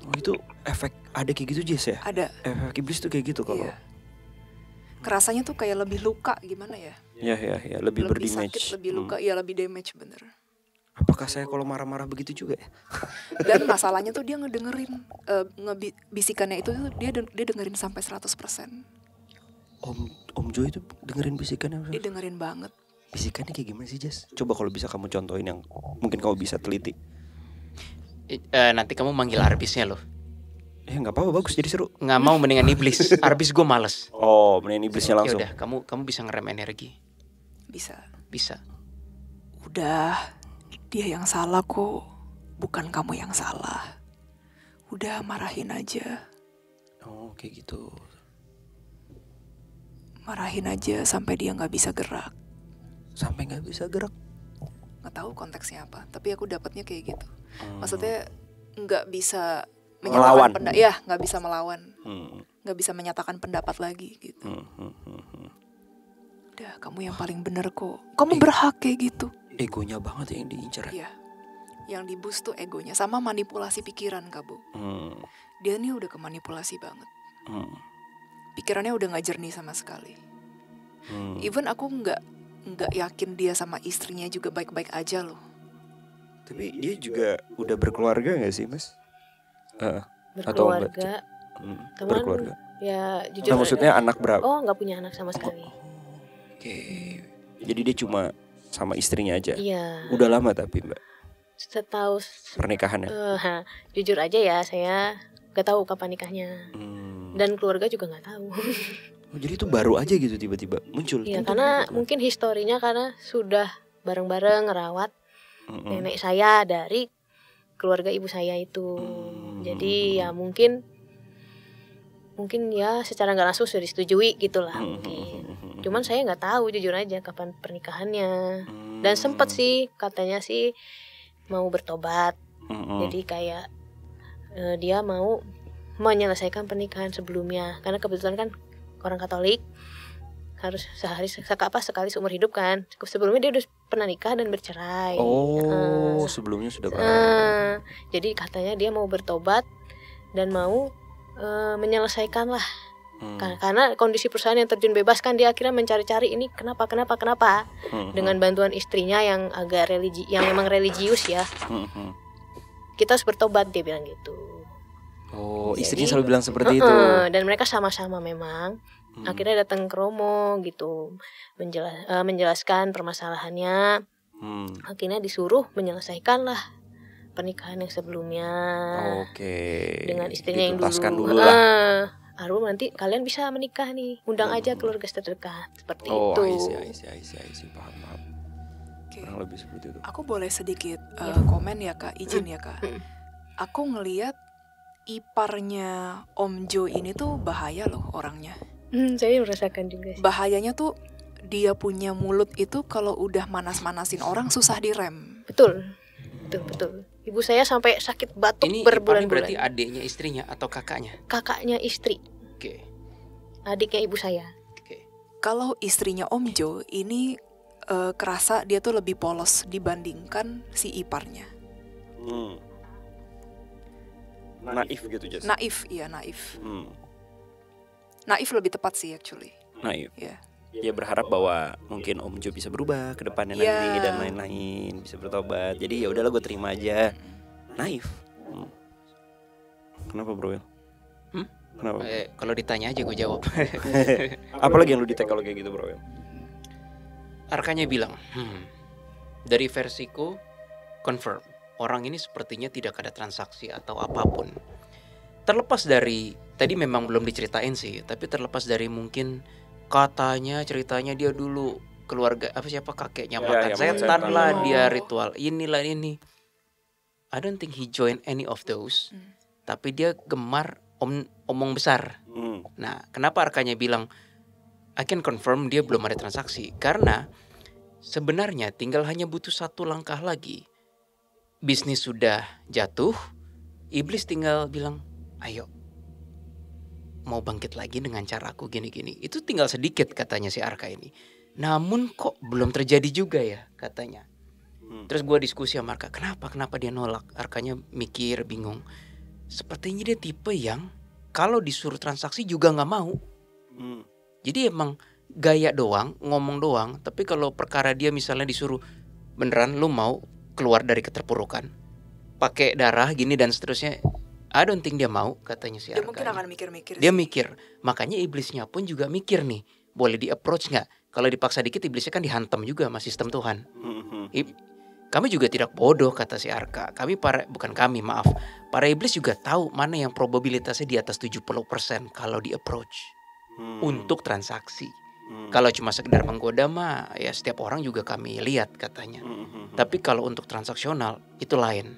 Oh, itu efek ada kayak gitu Jess ya? Ada. Efek iblis tuh kayak gitu kalau. Iya. Kerasanya tuh kayak lebih luka gimana ya? Ya, lebih berdamage. Sakit, lebih luka, ya lebih damage bener. Apakah saya kalau marah-marah begitu juga ya? Dan masalahnya tuh dia ngedengerin bisikannya itu dia dengerin sampai 100%. Om Jo itu dengerin bisikannya? Dia dengerin banget. Bisikannya kayak gimana sih Jess? Coba kalau bisa kamu contohin yang mungkin kamu bisa teliti. Nanti kamu manggil Arbisnya loh. Nggak apa-apa, bagus, jadi seru. Nggak mau, mendingan iblis. Arbis gue males. Oh, mendingan iblisnya langsung. Ya udah, kamu bisa ngerem energi. Bisa. Udah, dia yang salah kok, bukan kamu yang salah. Udah, marahin aja. Oh, kayak gitu. Marahin aja sampai dia nggak bisa gerak. Sampai nggak bisa gerak? Nggak tahu konteksnya apa, tapi aku dapatnya kayak gitu. Maksudnya nggak bisa melawan. Nggak bisa melawan, nggak bisa menyatakan pendapat lagi gitu. Udah, kamu yang paling bener kok. Kamu berhak kayak gitu. Egonya banget yang diincar. Iya, yang dibus tuh egonya sama manipulasi pikiran, Kak Bu. Dia nih udah kemanipulasi banget. Pikirannya udah nggak jernih sama sekali. Even aku nggak yakin dia sama istrinya juga baik-baik aja loh. Tapi dia juga udah berkeluarga nggak sih, Mas? Berkeluarga. Teman, berkeluarga. Ya jujur. Maksudnya anak berapa? Oh, nggak punya anak sama sekali. Oke. Jadi dia cuma sama istrinya aja. Iya. Udah lama tapi Mbak. Setahu pernikahannya. Jujur aja ya, saya nggak tahu kapan nikahnya. Dan keluarga juga nggak tahu. Oh, jadi itu baru aja gitu tiba-tiba muncul. Iya, karena mungkin historinya karena sudah bareng-bareng ngerawat nenek saya dari keluarga ibu saya itu. Jadi ya mungkin ya secara nggak langsung sudah disetujui gitulah mungkin. Cuman saya nggak tahu jujur aja kapan pernikahannya. Dan sempet sih katanya sih mau bertobat. Jadi kayak dia mau menyelesaikan pernikahan sebelumnya, karena kebetulan kan orang Katolik harus sekali seumur hidup kan. Sebelumnya dia udah pernah nikah dan bercerai. Sebelumnya sudah pernah. Jadi katanya dia mau bertobat dan mau menyelesaikan lah. Karena kondisi perusahaan yang terjun bebas kan, dia akhirnya mencari-cari ini kenapa. Dengan bantuan istrinya yang agak yang memang religius ya. Kita harus bertobat, dia bilang gitu. Oh, istrinya selalu bilang seperti itu. Dan mereka sama-sama memang akhirnya datang ke Romo gitu, menjelaskan permasalahannya. Akhirnya disuruh menyelesaikan lah pernikahan yang sebelumnya Oke. dengan istrinya yang Dituntaskan dulu. dulu lah. Baru nanti kalian bisa menikah nih, undang aja keluarga terdekat seperti Oh, itu. I see. Paham. Oke. Kurang lebih seperti itu. Aku boleh sedikit komen ya Kak, izin ya Kak. Aku ngelihat iparnya Om Jo ini tuh bahaya loh orangnya. Saya merasakan juga sih. Bahayanya tuh dia punya mulut itu kalau udah manas-manasin orang susah direm. Betul. Ibu saya sampai sakit batuk Ini iparnya berbulan-bulan. berarti adiknya istrinya atau kakaknya? Kakaknya istri, Oke. adiknya ibu saya. Kalau istrinya Om Jo ini kerasa dia tuh lebih polos dibandingkan si iparnya. Naif gitu Jas. Naif. Naif lebih tepat sih actually. Naif. Ya. Dia berharap bahwa mungkin Om Jo bisa berubah ke depannya nanti dan lain-lain, bisa bertobat. Jadi ya udahlah gue terima aja. Naif. Kenapa bro? Kenapa? Kalau ditanya aja gue jawab. Apalagi yang lu di-tag kalau kayak gitu bro? Arkanya bilang, dari versiku confirm orang ini sepertinya tidak ada transaksi atau apapun. Terlepas dari tadi memang belum diceritain sih, tapi terlepas dari mungkin katanya ceritanya dia dulu keluarga siapa kakeknya makan setan lah, dia ritual inilah ini. I don't think he join any of those. Tapi dia gemar omong besar. Nah, kenapa Arkanya bilang I can confirm dia belum ada transaksi? Karena sebenarnya tinggal hanya butuh satu langkah lagi. Bisnis sudah jatuh, iblis tinggal bilang, ayo, mau bangkit lagi dengan caraku gini-gini. Itu tinggal sedikit katanya si Arka ini. Namun kok belum terjadi juga ya katanya. Terus gue diskusi sama Arka, kenapa dia nolak? Arkanya mikir, bingung. Sepertinya dia tipe yang kalau disuruh transaksi juga gak mau. Jadi emang gaya doang, ngomong doang. Tapi kalau perkara dia misalnya disuruh beneran lu mau keluar dari keterpurukan, pakai darah gini dan seterusnya, I don't think dia mau katanya si Arka. Dia mungkin akan mikir-mikir. Dia mikir, makanya iblisnya pun juga mikir nih, boleh di approach nggak? Kalau dipaksa dikit iblisnya kan dihantam juga sama sistem Tuhan. Kami juga tidak bodoh kata si Arka. Para iblis juga tahu mana yang probabilitasnya di atas 70% kalau di approach untuk transaksi. Kalau cuma sekedar menggoda mah ya setiap orang juga kami lihat katanya. Tapi kalau untuk transaksional itu lain.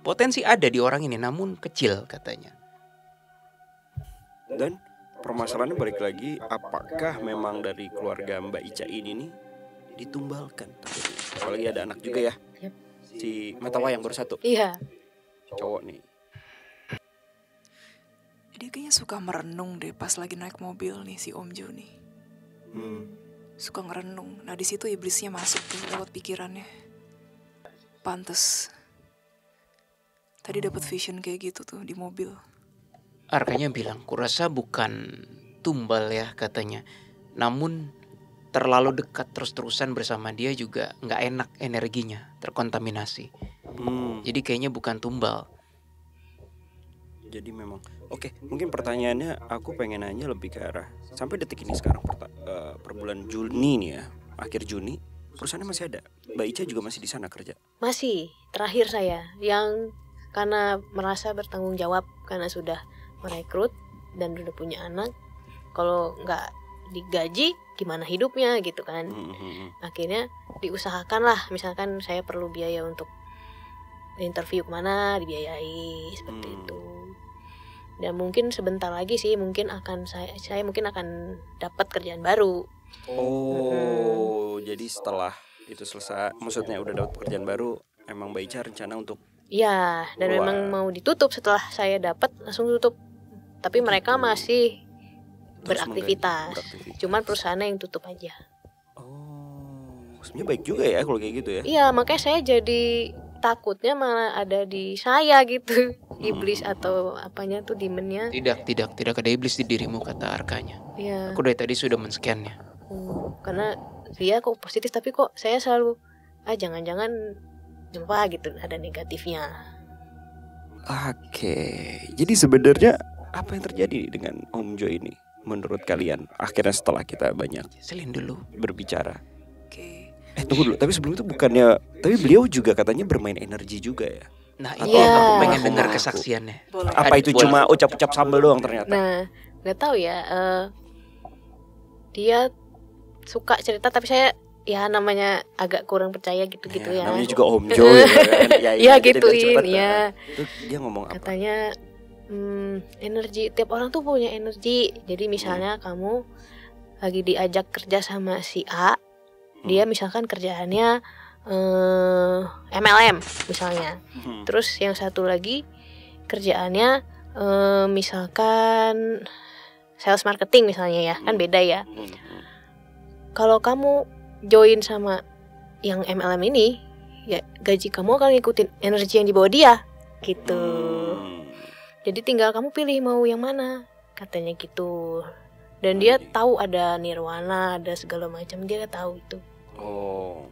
Potensi ada di orang ini namun kecil katanya. Dan permasalahannya balik lagi, apakah memang dari keluarga Mbak Ica ini nih ditumbalkan? Apalagi ada anak juga ya. Si mata wayang baru satu. Iya. Cowok nih. Dia kayaknya suka merenung deh pas lagi naik mobil nih si Om Jo nih. Suka ngerenung. Nah di situ iblisnya masuk tuh lewat pikirannya. Pantes. Tadi dapat vision kayak gitu tuh di mobil. Arkanya bilang, kurasa bukan tumbal ya katanya. Namun terlalu dekat terus-terusan bersama dia juga nggak enak energinya, terkontaminasi. Jadi kayaknya bukan tumbal. Jadi memang oke, mungkin pertanyaannya aku pengen nanya lebih ke arah sampai detik ini sekarang per bulan Juni nih ya, akhir Juni perusahaannya masih ada. Mbak Ica juga masih di sana kerja. Masih, terakhir saya yang karena merasa bertanggung jawab karena sudah merekrut dan udah punya anak. Kalau nggak digaji gimana hidupnya gitu kan. Akhirnya diusahakan lah, misalkan saya perlu biaya untuk interview kemana dibiayai seperti itu. Dan mungkin sebentar lagi sih mungkin akan saya mungkin akan dapat kerjaan baru. Jadi setelah itu selesai, maksudnya udah dapat pekerjaan baru, emang Mbak Ica rencana untuk ya, dan memang mau ditutup setelah saya dapat langsung tutup. Tapi mereka masih beraktivitas. Cuman perusahaannya yang tutup aja. Sebenarnya baik juga ya kalau kayak gitu ya. Iya, makanya saya jadi takutnya malah ada di saya gitu. Iblis atau apanya tuh demonnya. Tidak ada iblis di dirimu kata Arkanya. Iya. Aku dari tadi sudah men-scan-nya. Karena dia kok positif tapi kok saya selalu jangan-jangan apa gitu ada negatifnya. Oke. Jadi sebenarnya apa yang terjadi dengan Om Jo ini menurut kalian? Akhirnya setelah kita banyak Selin dulu berbicara. Oke. Tunggu dulu, tapi sebelum itu bukannya, tapi beliau juga katanya bermain energi juga ya? Nah, Atau itu yang aku Iya. pengen dengar Ngaku-ngaku. kesaksiannya. Boleh. Apa itu Boleh. cuma ucap-ucap sambel doang ternyata? Nah, nggak tahu ya. Dia suka cerita, tapi saya ya namanya agak kurang percaya gitu-gitu ya. Namanya juga Om Jo ya kan. Ya jadi biar gituin, cepet, ya. Itu dia ngomong apa? Katanya energi, tiap orang tuh punya energi. Jadi misalnya kamu lagi diajak kerja sama si A, dia misalkan kerjaannya MLM misalnya. Terus yang satu lagi kerjaannya misalkan sales marketing misalnya ya, kan beda ya. Kalau kamu join sama yang MLM ini, ya gaji kamu akan ngikutin energi yang dibawa dia gitu. Jadi tinggal kamu pilih mau yang mana, katanya gitu. Dan dia tahu ada nirwana, ada segala macam, dia tahu itu. Oh.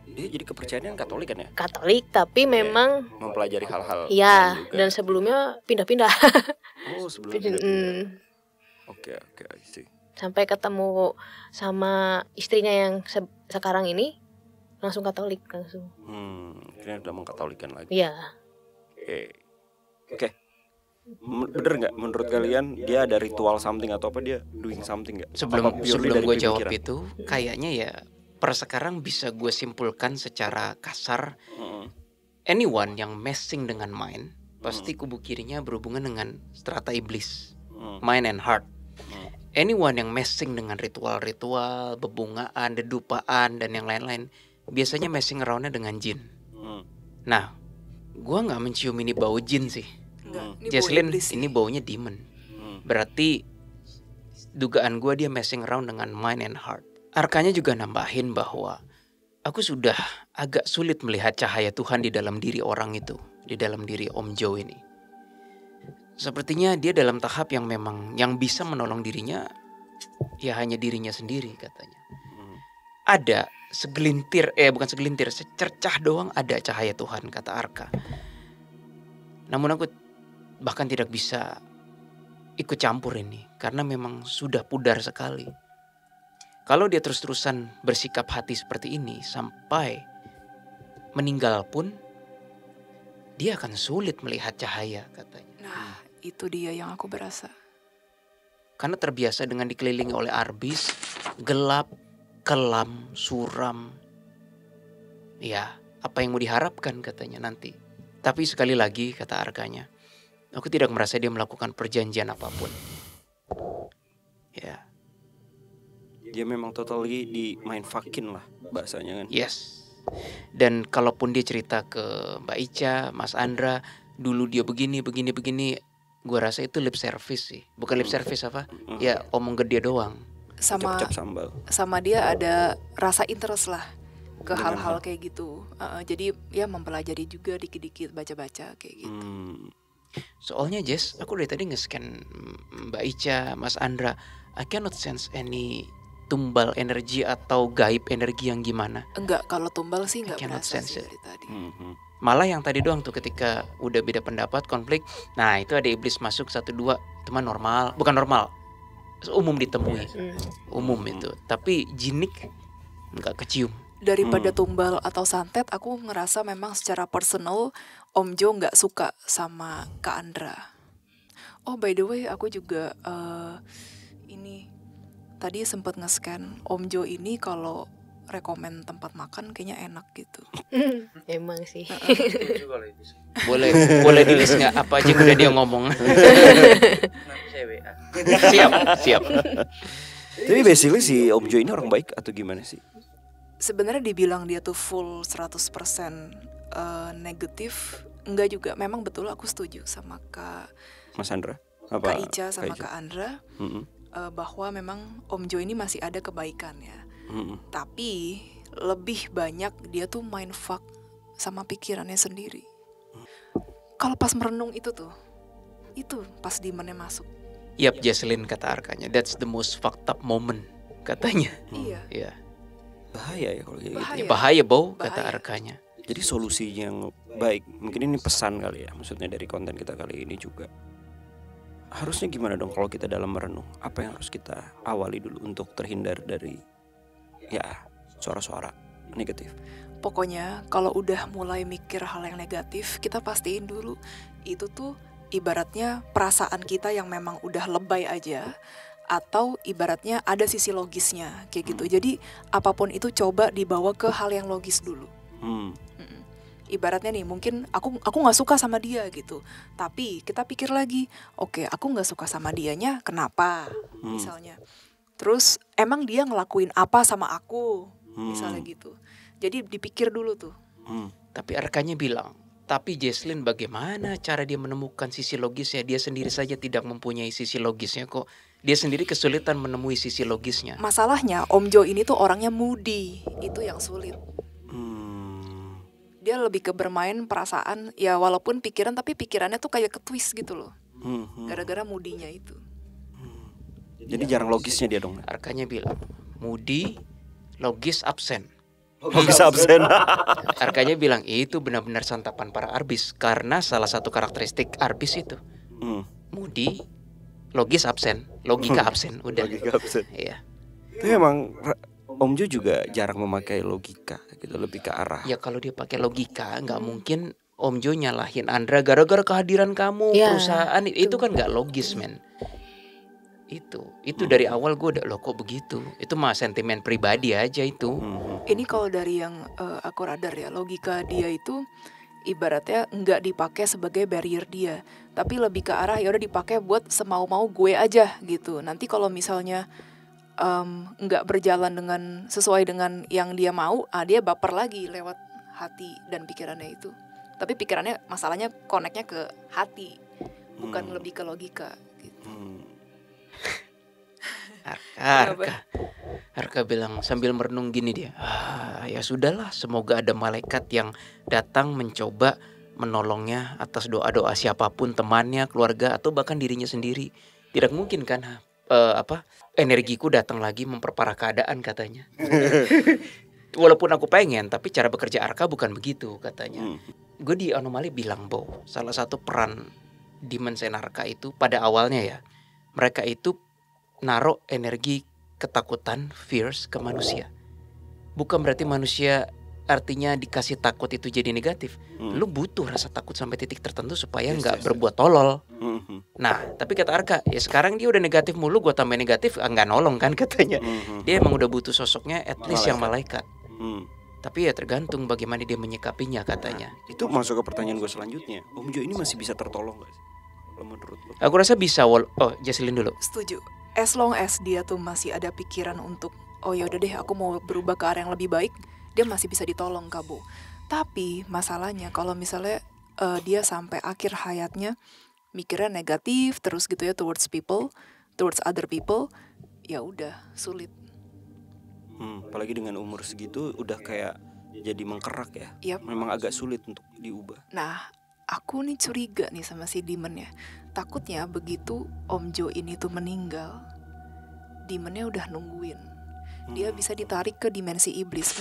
Dia jadi kepercayaan Katolik kan ya? Katolik tapi memang Mempelajari hal-hal ya, lain juga. dan sebelumnya pindah-pindah. Oh, sebelumnya. Oke, I see. Sampai ketemu sama istrinya yang sekarang ini langsung Katolik langsung. Akhirnya udah mengkatolikan lagi. Iya. Oke. Bener nggak menurut kalian dia ada ritual something atau apa, dia doing something nggak? Sebelum Apa purely dari gue jawab pemikiran? itu, kayaknya ya per sekarang bisa gue simpulkan secara kasar, anyone yang messing dengan mind pasti kubu kirinya berhubungan dengan strata iblis, mind and heart. Anyone yang messing dengan ritual-ritual, bebungaan, dedupaan dan yang lain-lain biasanya messing around-nya dengan jin. Nah, gue nggak mencium ini bau jin sih. Enggak, ini Jesslyn, bau iblis sih. ini baunya demon. Berarti dugaan gue dia messing around dengan mind and heart. Arkanya juga nambahin bahwa aku sudah agak sulit melihat cahaya Tuhan di dalam diri orang itu, di dalam diri Om Jo ini. Sepertinya dia dalam tahap yang memang yang bisa menolong dirinya ya hanya dirinya sendiri katanya. Ada segelintir, bukan segelintir, secercah doang ada cahaya Tuhan kata Arka. Namun aku bahkan tidak bisa ikut campur ini karena memang sudah pudar sekali. Kalau dia terus-terusan bersikap hati seperti ini sampai meninggal pun dia akan sulit melihat cahaya katanya. Nah, itu dia yang aku berasa. Karena terbiasa dengan dikelilingi oleh arbis, gelap, kelam, suram. Ya, apa yang mau diharapkan katanya nanti. Tapi sekali lagi kata Arkanya, aku tidak merasa dia melakukan perjanjian apapun. Ya. Dia memang totally di mindfucking lah bahasanya kan. Yes. Dan kalaupun dia cerita ke Mbak Ica, Mas Andra, dulu dia begini, gue rasa itu lip service sih. Bukan lip service apa? Ya omong gede doang. Sama Ucap-ucap sambal. sama dia ada rasa interest lah ke Dengan hal-hal kayak gitu. Jadi ya mempelajari juga dikit-dikit, baca-baca kayak gitu. Soalnya Jess, aku dari tadi nge-scan Mbak Ica, Mas Andra, I cannot sense any tumbal energi atau gaib energi yang gimana. Enggak, kalau tumbal sih enggak I cannot berasa sense sih it. dari tadi. Malah yang tadi doang tuh ketika udah beda pendapat, konflik. Nah itu ada iblis masuk 1-2, teman normal. Bukan normal, umum ditemui. Umum itu. Tapi jinik nggak kecium. Daripada tumbal atau santet, aku ngerasa memang secara personal Om Jo nggak suka sama Kak Andra. Oh by the way, aku juga ini tadi sempat nge-scan Om Jo ini kalau rekomen tempat makan kayaknya enak gitu. Emang sih. Boleh di list nggak apa aja yang udah dia ngomong. Siap. Tapi basically si Om Jo ini orang baik atau gimana sih? Sebenarnya dibilang dia tuh full 100% negatif, enggak juga. Memang betul aku setuju sama Mas Andra? Apa? Kak Ica sama Kak Andra bahwa memang Om Jo ini masih ada kebaikannya. Tapi lebih banyak dia tuh mindfuck sama pikirannya sendiri. Kalau pas merenung itu pas demonnya masuk. Yap, Jesslyn kata Arkanya, that's the most fucked up moment katanya. Iya. Bahaya ya kalau kayak gitu. Bahaya Bow Bahaya. kata Arkanya. Jadi solusi yang baik, mungkin ini pesan kali ya, maksudnya dari konten kita kali ini juga. Harusnya gimana dong kalau kita dalam merenung? Apa yang harus kita awali dulu untuk terhindar dari ya suara-suara negatif? Pokoknya kalau udah mulai mikir hal yang negatif, kita pastiin dulu itu tuh ibaratnya perasaan kita yang memang udah lebay aja, atau ibaratnya ada sisi logisnya kayak gitu. Jadi apapun itu coba dibawa ke hal yang logis dulu. Ibaratnya nih, mungkin aku nggak suka sama dia gitu, tapi kita pikir lagi, oke, aku nggak suka sama dianya kenapa misalnya, terus emang dia ngelakuin apa sama aku misalnya gitu. Jadi dipikir dulu tuh. Tapi Arkanya bilang, tapi Jesslyn bagaimana cara dia menemukan sisi logisnya? Dia sendiri saja tidak mempunyai sisi logisnya kok. Dia sendiri kesulitan menemui sisi logisnya. Masalahnya Om Jo ini tuh orangnya moody, itu yang sulit. Dia lebih ke bermain perasaan, ya walaupun pikiran, tapi pikirannya tuh kayak ketwist gitu loh. Gara-gara moodinya itu. Jadi jarang logisnya dia dong. Arkanya bilang, moody, logis absen. Logis absen. Arkanya bilang itu benar-benar santapan para arbis, karena salah satu karakteristik arbis itu moody, logis absen, logika absen, udah. Logika absen. Iya. Tapi emang Om Jo juga jarang memakai logika gitu, lebih ke arah. Ya kalau dia pakai logika, nggak mungkin Om Jo nyalahin Andra gara-gara kehadiran kamu perusahaan itu kan nggak logis, men. Itu dari awal gue udah, loh kok begitu. Itu mah sentimen pribadi aja itu. Ini kalau dari yang aku radar ya, logika dia itu ibaratnya nggak dipakai sebagai barrier dia, tapi lebih ke arah ya udah dipakai buat semau-mau gue aja gitu. Nanti kalau misalnya nggak berjalan dengan sesuai dengan yang dia mau, dia baper lagi lewat hati dan pikirannya itu. Tapi pikirannya, masalahnya koneknya ke hati, bukan lebih ke logika gitu. Arka bilang sambil merenung gini dia, ya sudahlah, semoga ada malaikat yang datang mencoba menolongnya atas doa-doa siapapun, temannya, keluarga, atau bahkan dirinya sendiri. Tidak mungkin kan energiku datang lagi memperparah keadaan, katanya. Walaupun aku pengen, tapi cara bekerja Arka bukan begitu, katanya. Gue di Anomali bilang, Bo, salah satu peran Dimension Arka itu pada awalnya ya, mereka itu naruh energi ketakutan, fears ke manusia. Bukan berarti manusia artinya dikasih takut itu jadi negatif. Lu butuh rasa takut sampai titik tertentu supaya nggak berbuat tolol. Nah, tapi kata Arka, ya sekarang dia udah negatif mulu, gue tambah negatif, nggak nolong kan, katanya. Dia emang udah butuh sosoknya at least yang malaikat. Tapi ya tergantung bagaimana dia menyikapinya, katanya. Itu masuk ke pertanyaan gue selanjutnya. Om Jo ini masih bisa tertolong gak sih? Kalau menurut lo? Aku rasa bisa. Jesslyn dulu. Setuju. As long as dia tuh masih ada pikiran untuk, oh ya udah deh, aku mau berubah ke arah yang lebih baik, dia masih bisa ditolong, Kabo. Tapi masalahnya kalau misalnya dia sampai akhir hayatnya mikirnya negatif terus gitu ya, towards other people, ya udah sulit. Apalagi dengan umur segitu udah kayak jadi mengkerak ya. Yep. Memang agak sulit untuk diubah. Nah, aku nih curiga nih sama si Demon ya. Takutnya begitu Om Jo ini tuh meninggal, Demonnya udah nungguin. Dia bisa ditarik ke dimensi iblis.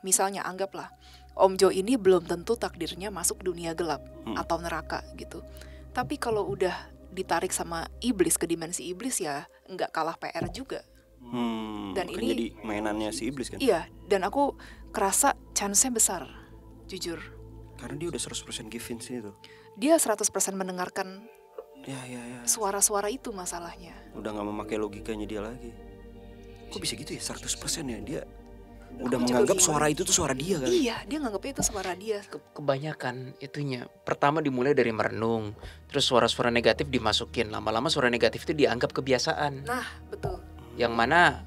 Misalnya anggaplah Om Jo ini belum tentu takdirnya masuk dunia gelap atau neraka gitu. Tapi kalau udah ditarik sama iblis ke dimensi iblis, ya nggak kalah PR juga. Dan ini jadi mainannya si iblis kan? Iya, dan aku kerasa chance-nya besar, jujur. Karena dia udah 100% give in sih itu. Dia 100% mendengarkan Ya. suara-suara itu masalahnya. Udah gak memakai logikanya dia lagi. Kok bisa gitu ya, 100% ya? Dia udah Aku menganggap juga suara itu tuh suara dia kan? Iya, dia nganggapnya itu suara dia. Kebanyakan itunya. Pertama dimulai dari merenung, terus suara-suara negatif dimasukin. Lama-lama suara negatif itu dianggap kebiasaan. Nah, betul. Yang mana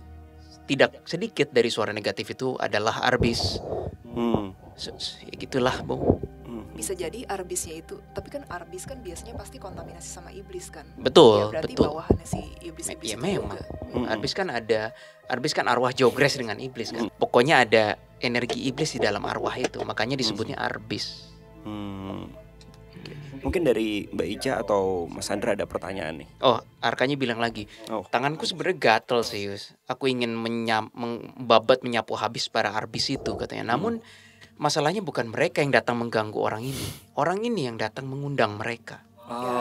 tidak sedikit dari suara negatif itu adalah arbis. Ya gitulah, Bung. Bisa jadi arbisnya itu, tapi kan arbis kan biasanya pasti kontaminasi sama iblis kan. Betul, ya, berarti betul. bawahannya si iblis Ya itu memang. juga. Arbis kan arwah jogres dengan iblis kan. Pokoknya ada energi iblis di dalam arwah itu, makanya disebutnya arbis. Mungkin dari Mbak Ica atau Mas Andra ada pertanyaan nih. Oh, Arkanya bilang lagi, tanganku sebenarnya gatel serius. Aku ingin menyapu habis para arbis itu, katanya. Namun masalahnya bukan mereka yang datang mengganggu orang ini. Orang ini yang datang mengundang mereka.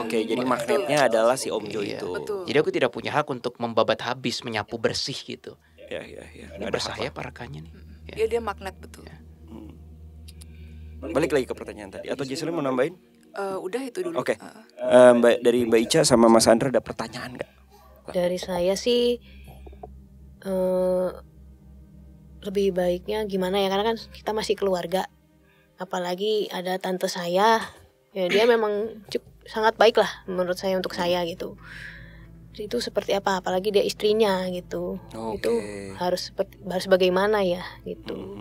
Oke, jadi magnetnya adalah si Om Jo Iya. itu. Betul. Jadi aku tidak punya hak untuk membabat habis, menyapu bersih gitu. Ya. Ini bersahaya para Arkanya nih. Dia magnet betul. balik lagi ke pertanyaan tadi. Atau Jesslyn mau nambahin? Udah itu dulu. Oke. Dari Mbak Ica sama Mas Andra ada pertanyaan nggak? Dari saya sih lebih baiknya gimana ya, karena kan kita masih keluarga, apalagi ada tante saya ya, dia memang sangat baik lah menurut saya untuk saya gitu. Itu seperti apa, apalagi dia istrinya gitu. Itu harus bagaimana ya gitu.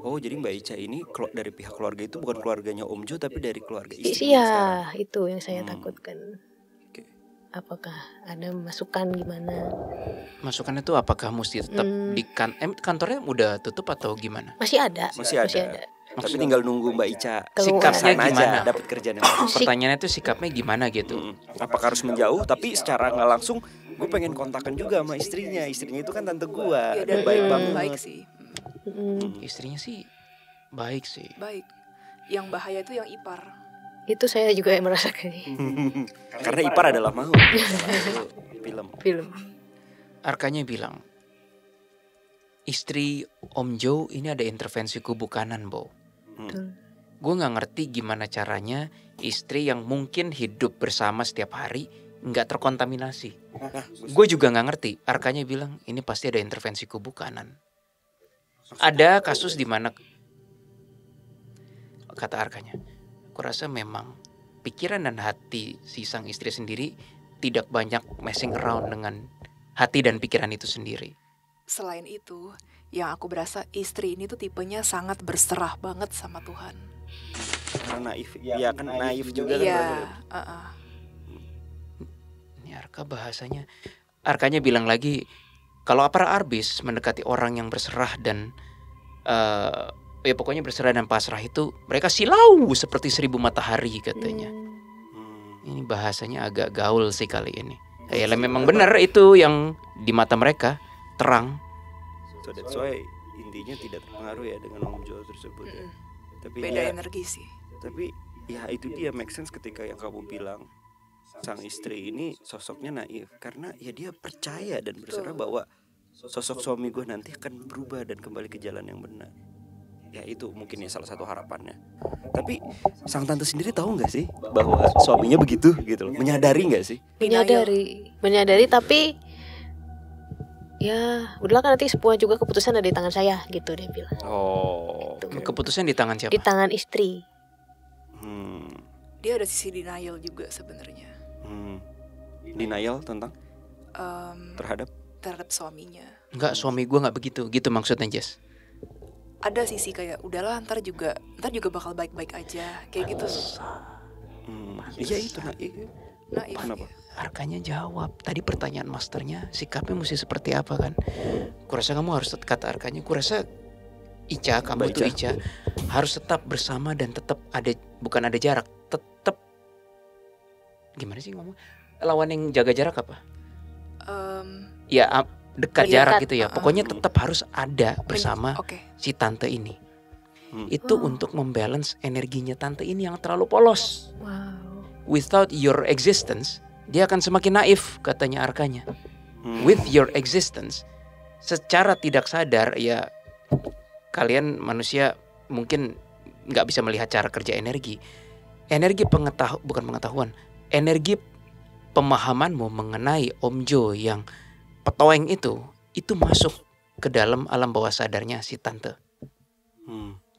Oh, jadi Mbak Ica ini dari pihak keluarga itu bukan keluarganya Om Jo, tapi dari keluarga istri. Iya, itu yang saya takutkan. Apakah ada masukan gimana? Masukan itu apakah mesti tetap di kantornya udah tutup atau gimana? Masih ada. Tapi tinggal nunggu Mbak Ica sikapnya gimana dapat kerjaan. Pertanyaannya itu sikapnya gimana gitu. Apakah harus menjauh, tapi secara nggak langsung gue pengen kontakan juga sama istrinya. Istrinya itu kan tante gue, dan baik banget. Baik sih. Istrinya sih baik sih. Baik. Yang bahaya itu yang ipar. Itu saya juga yang merasakan. Karena ipar adalah maut. Film. Arkanya bilang, istri Om Jo ini ada intervensi kubu kanan, Bo. Gue nggak ngerti gimana caranya istri yang mungkin hidup bersama setiap hari nggak terkontaminasi. Gue juga nggak ngerti. Arkanya bilang ini pasti ada intervensi kubu kanan. Ada kasus di mana, kata Arkanya, kurasa memang pikiran dan hati si sang istri sendiri tidak banyak messing around dengan hati dan pikiran itu sendiri. Selain itu, yang aku berasa istri ini tuh tipenya sangat berserah banget sama Tuhan. Karena naif, ya kan naif juga kan. Ini Arka bahasanya, Arkanya bilang lagi, kalau para arbis mendekati orang yang berserah dan ya pokoknya berserah dan pasrah itu, mereka silau seperti 1000 matahari katanya. Ini bahasanya agak gaul sih kali ini. Ya memang benar itu yang di mata mereka terang. So that's why intinya tidak terpengaruh ya dengan Om Jo tersebut ya. Tapi beda energi sih. Tapi ya itu dia make sense ketika yang kamu bilang sang istri ini sosoknya naif, karena ya dia percaya dan berserah bahwa sosok suami gue nanti akan berubah dan kembali ke jalan yang benar. Ya itu mungkin ya salah satu harapannya. Tapi sang tante sendiri tahu nggak sih bahwa suaminya begitu gitu loh? Menyadari nggak sih? Menyadari tapi ya udahlah kan nanti semua juga keputusan ada di tangan saya gitu dia bilang. Gitu. Keputusan di tangan siapa? Di tangan istri. Dia ada sisi denial juga sebenarnya. Denial tentang terhadap suaminya. Enggak, suami gue nggak begitu, gitu maksudnya Jess. Ada sisi kayak udahlah ntar juga bakal baik-baik aja kayak gitu. Iya itu naif. Kenapa? Arkanya jawab tadi pertanyaan masternya, sikapnya mesti seperti apa kan? Kurasa kamu harus, kata Arkanya, kurasa Ica, kamu tuh Ica harus tetap bersama dan tetap ada, bukan ada jarak, tetap gimana sih ngomong? Lawan yang jaga jarak apa? Dekat jarak gitu ya. Pokoknya tetap harus ada bersama si tante ini. Itu untuk membalance energinya tante ini yang terlalu polos. Without your existence, dia akan semakin naif, katanya Arkanya. With your existence, secara tidak sadar ya kalian manusia mungkin nggak bisa melihat cara kerja energi. Energi bukan pengetahuan, energi pemahamanmu mengenai Om Jo yang petoeng itu masuk ke dalam alam bawah sadarnya si tante.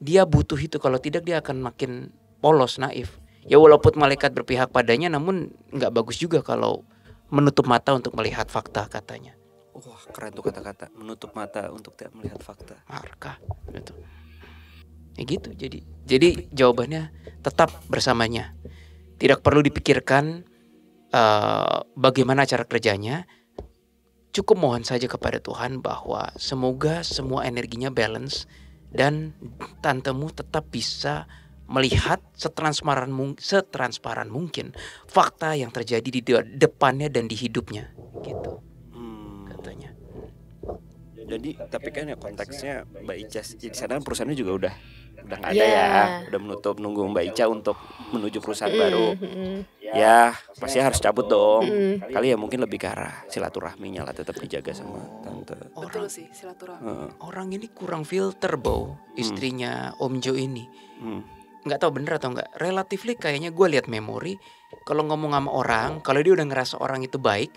Dia butuh itu, kalau tidak dia akan makin polos, naif. Ya walaupun malaikat berpihak padanya, namun nggak bagus juga kalau menutup mata untuk melihat fakta, katanya. Wah, keren tuh kata-kata, menutup mata untuk tidak melihat fakta. Markah gitu. Ya gitu. Jadi jawabannya tetap bersamanya. Tidak perlu dipikirkan bagaimana cara kerjanya. Cukup mohon saja kepada Tuhan bahwa semoga semua energinya balance dan tantemu tetap bisa melihat setransparan mungkin fakta yang terjadi di depannya dan di hidupnya gitu, katanya. Jadi tapi kan ya konteksnya Mbak Ica di sana perusahaannya juga udah nggak ada ya, udah menutup, nunggu Mbak Ica untuk menuju perusahaan baru. ya pasti harus cabut dong. Kali ya mungkin lebih ke arah silaturahminya lah, tetap dijaga sama tante. Betul sih, silaturahmi. Orang ini kurang filter, Bow, istrinya Om Jo ini. Nggak tahu bener atau nggak. Relatively kayaknya gue lihat memori, kalau ngomong sama orang, kalau dia udah ngerasa orang itu baik,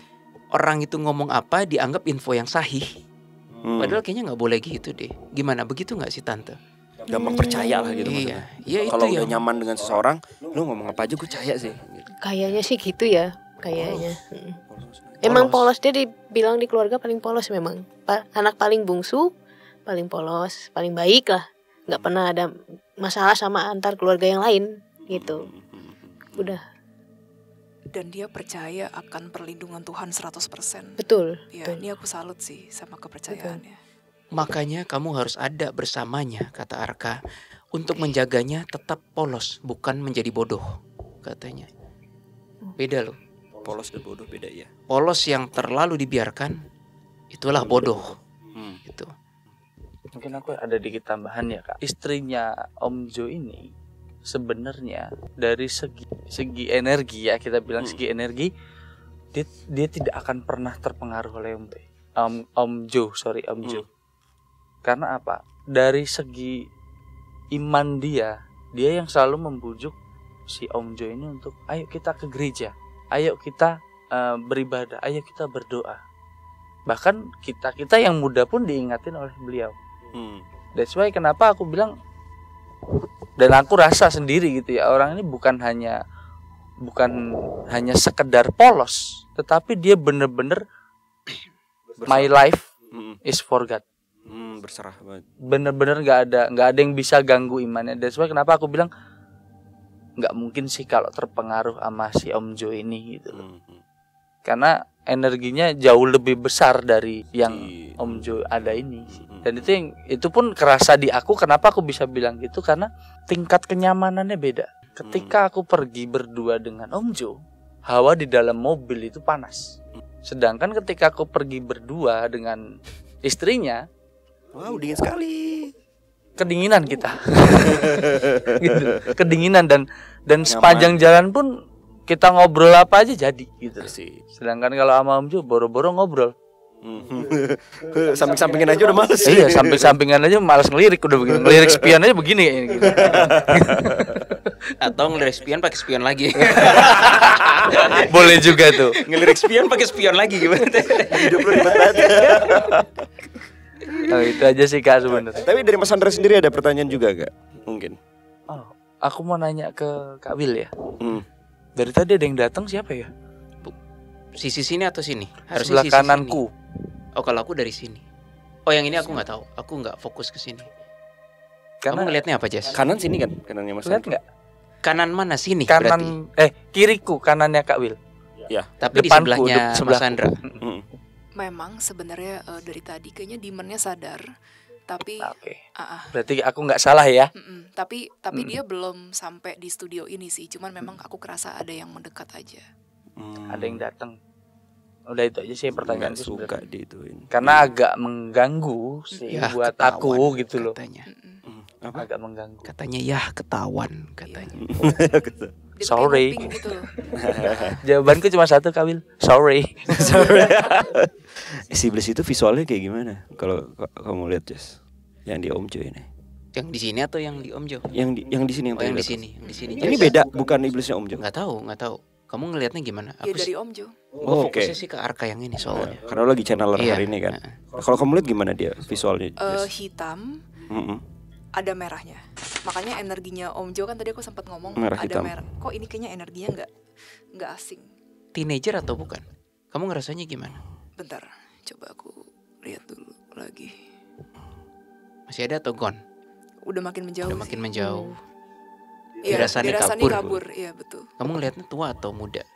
orang itu ngomong apa dianggap info yang sahih. Padahal kayaknya nggak boleh gitu deh. Gimana, begitu nggak sih tante? Gampang percaya lah gitu maksudnya. Iya itu Kalau ya. udah nyaman dengan seseorang, lu ngomong apa aja gue percaya sih. Kayaknya sih gitu ya, kayaknya. Emang polos, dia dibilang di keluarga paling polos memang. Anak paling bungsu, paling polos, paling baik lah. Nggak pernah ada masalah sama antar keluarga yang lain gitu. Udah. Dan dia percaya akan perlindungan Tuhan 100%. Betul. Ya, betul. ini aku salut sih sama kepercayaannya. Makanya kamu harus ada bersamanya, kata Arka, untuk menjaganya tetap polos, bukan menjadi bodoh, katanya. Beda loh. Polos dan bodoh beda ya. Polos yang terlalu dibiarkan, itulah bodoh. Gitu. Mungkin aku ada dikit tambahan ya Kak. Istrinya Om Jo ini sebenarnya dari segi energi ya, kita bilang segi energi, dia tidak akan pernah terpengaruh oleh Om Jo. Karena apa? Dari segi iman dia yang selalu membujuk si Om Jo ini untuk ayo kita ke gereja, ayo kita beribadah, ayo kita berdoa. Bahkan kita yang muda pun diingatin oleh beliau. That's why kenapa aku bilang, dan aku rasa sendiri gitu ya, orang ini bukan hanya sekedar polos, tetapi dia bener-bener my life is for God. Berserah banget. Bener-bener nggak ada yang bisa ganggu imannya. That's why kenapa aku bilang nggak mungkin sih kalau terpengaruh sama si Om Jo ini gitu. Karena energinya jauh lebih besar dari yang Om Jo ada ini. Dan itu pun kerasa di aku. Kenapa aku bisa bilang gitu? Karena tingkat kenyamanannya beda. Ketika aku pergi berdua dengan Om Jo, hawa di dalam mobil itu panas. Sedangkan ketika aku pergi berdua dengan istrinya, wow, dingin sekali. Kedinginan kita. Gitu. Kedinginan dan sepanjang jalan pun kita ngobrol apa aja jadi gitu. Sedangkan kalau sama Om Jo boro-boro ngobrol. Samping-sampingin aja udah males. Iya, samping-sampingan aja malas ngelirik, udah begini. Ngelirik spion aja begini gitu. Atau ngelirik spion pakai spion lagi. Boleh juga tuh. Ngelirik spion pakai spion lagi gimana? Hidup lu ribet banget. Oh, itu aja sih Kak sebenarnya. Tapi dari Mas Andra sendiri ada pertanyaan juga gak? Mungkin. Oh, aku mau nanya ke Kak Will ya. Dari tadi ada yang datang siapa ya? Sisi sini atau sini? Harus sebelah sisi kananku. Sini. Oh, kalau aku dari sini. Oh, yang ini aku nggak tahu. Aku nggak fokus ke sini. Kamu ngelihatnya apa, Jess? Kanan sini kan? Kanannya Mas Lihat Andra. nggak? Kanan mana sini? Kanan berarti? kiriku, kanannya Kak Will. Ya. Tapi di Depanku, sebelahnya Mas Andra. Memang sebenarnya dari tadi kayaknya Demonnya sadar, tapi Berarti aku nggak salah ya? tapi dia belum sampai di studio ini sih. Cuman memang aku kerasa ada yang mendekat aja. Ada yang datang. Udah itu aja sih pertanyaan suka diituin. Karena agak mengganggu sih Ya, buat ketahuan, aku gitu loh. Katanya. Apa? Agak mengganggu. Katanya ya ketahuan katanya. Dia Sorry. kayak nguping gitu loh. Jawabanku cuma satu Kak Will. Sorry. Si Iblis itu visualnya kayak gimana? Kalau kamu lihat Jess, yang di Om Jo ini. Yang di sini atau yang di Om Jo? Yang di sini yang di sini, yang di sini. Ini beda, bukan iblisnya Om Jo. Nggak tahu. Kamu ngelihatnya gimana? Ya dari Om Jo. Fokusnya sih ke Arka yang ini soalnya. Karena lagi channeler hari ini kan. Kalau kamu lihat gimana dia visualnya? Hitam. Ada merahnya. Makanya energinya Om Jo kan tadi aku sempat ngomong merah ada hitam. merah. Kok ini kayaknya energinya nggak asing. Teenager atau bukan? Kamu ngerasanya gimana? Bentar, coba aku lihat dulu lagi. Masih ada atau gone? Udah makin menjauh. Udah makin menjauh. Iya, Dirasani kabur. Iya betul. Kamu ngelihatnya tua atau muda?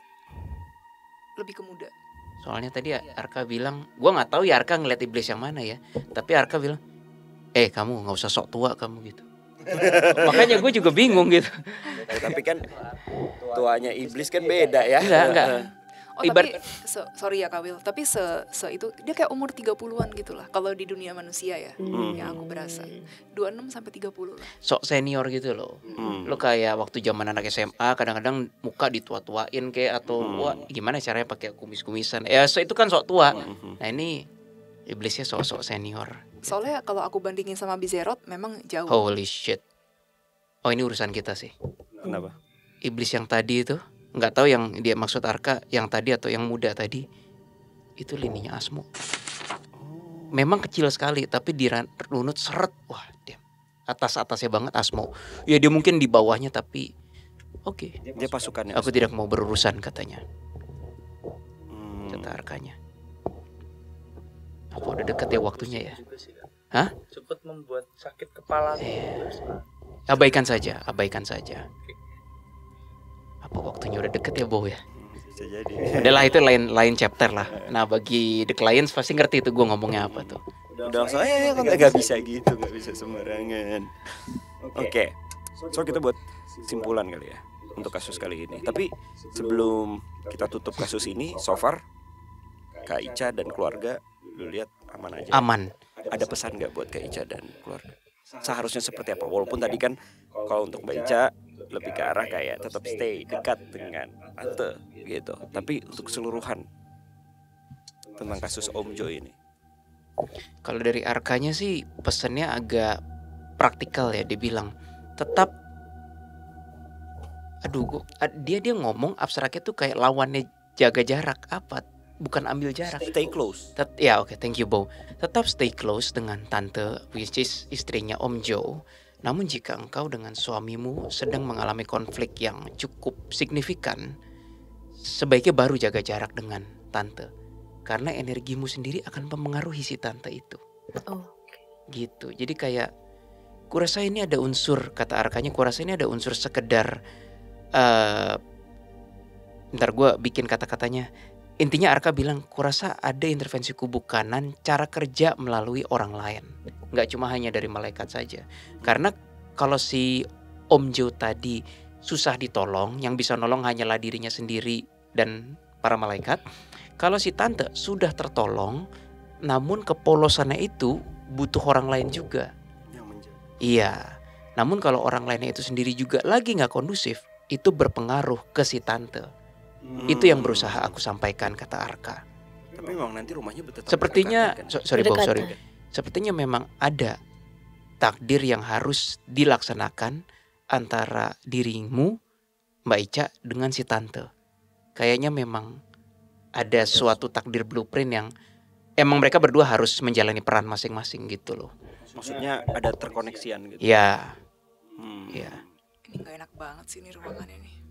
Lebih ke muda. Soalnya tadi Arka bilang, gua nggak tahu ya Arka ngeliat iblis yang mana ya. Tapi Arka bilang, kamu nggak usah sok tua kamu gitu. Makanya gue juga bingung gitu. Tapi kan tuanya iblis kan beda ya. Enggak. Oh Ibarat- tapi sorry ya Kak Will, tapi itu dia kayak umur 30-an gitu lah kalau di dunia manusia ya. Yang aku berasa 26 sampai 30 lah. Sok senior gitu loh. Lo kayak waktu zaman anak SMA kadang-kadang muka ditua-tuain kayak atau wah gimana caranya pakai kumis-kumisan. Ya itu kan sok tua. Nah ini iblisnya sok-sok senior. Soalnya kalau aku bandingin sama Bizeroth memang jauh. Holy shit. Oh ini urusan kita sih. Kenapa? Iblis yang tadi itu nggak tahu yang dia maksud Arka yang tadi atau yang muda tadi itu lininya Asmo. Memang kecil sekali tapi dirunut seret. Wah, dia atasnya banget Asmo. Ya dia mungkin di bawahnya tapi oke. Dia pasukannya. Aku tidak mau berurusan katanya. Kata Arkanya. Apa udah deket ya waktunya ya? Hah? Cepet membuat sakit kepala. Abaikan saja. Apa waktunya udah deket ya, Bow ya? Bisa jadi. Udahlah itu lain chapter lah. Nah bagi the clients pasti ngerti itu gue ngomongnya apa tuh. Udah saya kan nggak bisa gitu, nggak bisa sembarangan. Oke. So kita buat simpulan kali ya untuk kasus kali ini. Tapi sebelum kita tutup kasus ini, so far Kak Ica dan keluarga lu lihat aman aja. Aman. Ada pesan nggak buat Kak Ica dan keluarga? Seharusnya seperti apa? Walaupun tadi kan kalau untuk Mbak Ica lebih ke arah kayak tetap stay dekat dengan tante gitu. Tapi untuk keseluruhan tentang kasus Om Jo ini. Kalau dari Arkanya sih pesannya agak praktikal ya. Dia bilang tetap dia ngomong abstraknya tuh kayak lawannya jaga jarak apa? Bukan ambil jarak. Stay close. Ya oke, thank you Bo. Tetap stay close dengan tante which is istrinya Om Jo. Namun jika engkau dengan suamimu sedang mengalami konflik yang cukup signifikan, sebaiknya baru jaga jarak dengan tante. Karena energimu sendiri akan mempengaruhi si tante itu. Oh. Gitu. Jadi kayak kurasa ini ada unsur, kata Arkanya, kurasa ini ada unsur sekedar ntar gue bikin kata-katanya. Intinya Arka bilang, kurasa ada intervensi kubu kanan cara kerja melalui orang lain. Nggak cuma hanya dari malaikat saja. Karena kalau si Om Jo tadi susah ditolong, yang bisa nolong hanyalah dirinya sendiri dan para malaikat. Kalau si tante sudah tertolong, namun kepolosannya itu butuh orang lain juga. Iya. Namun kalau orang lainnya itu sendiri juga lagi nggak kondusif, itu berpengaruh ke si tante. Itu yang berusaha aku sampaikan, kata Arka. Tapi memang nanti rumahnya tetap sepertinya berdekatan, kan? sorry Bob, sorry. Sepertinya memang ada takdir yang harus dilaksanakan antara dirimu, Mbak Ica, dengan si tante. Kayaknya memang ada suatu takdir blueprint yang emang mereka berdua harus menjalani peran masing-masing gitu loh. Maksudnya ada terkoneksian gitu. Ya. Ya. Ini gak enak banget sih nih ruangan ini.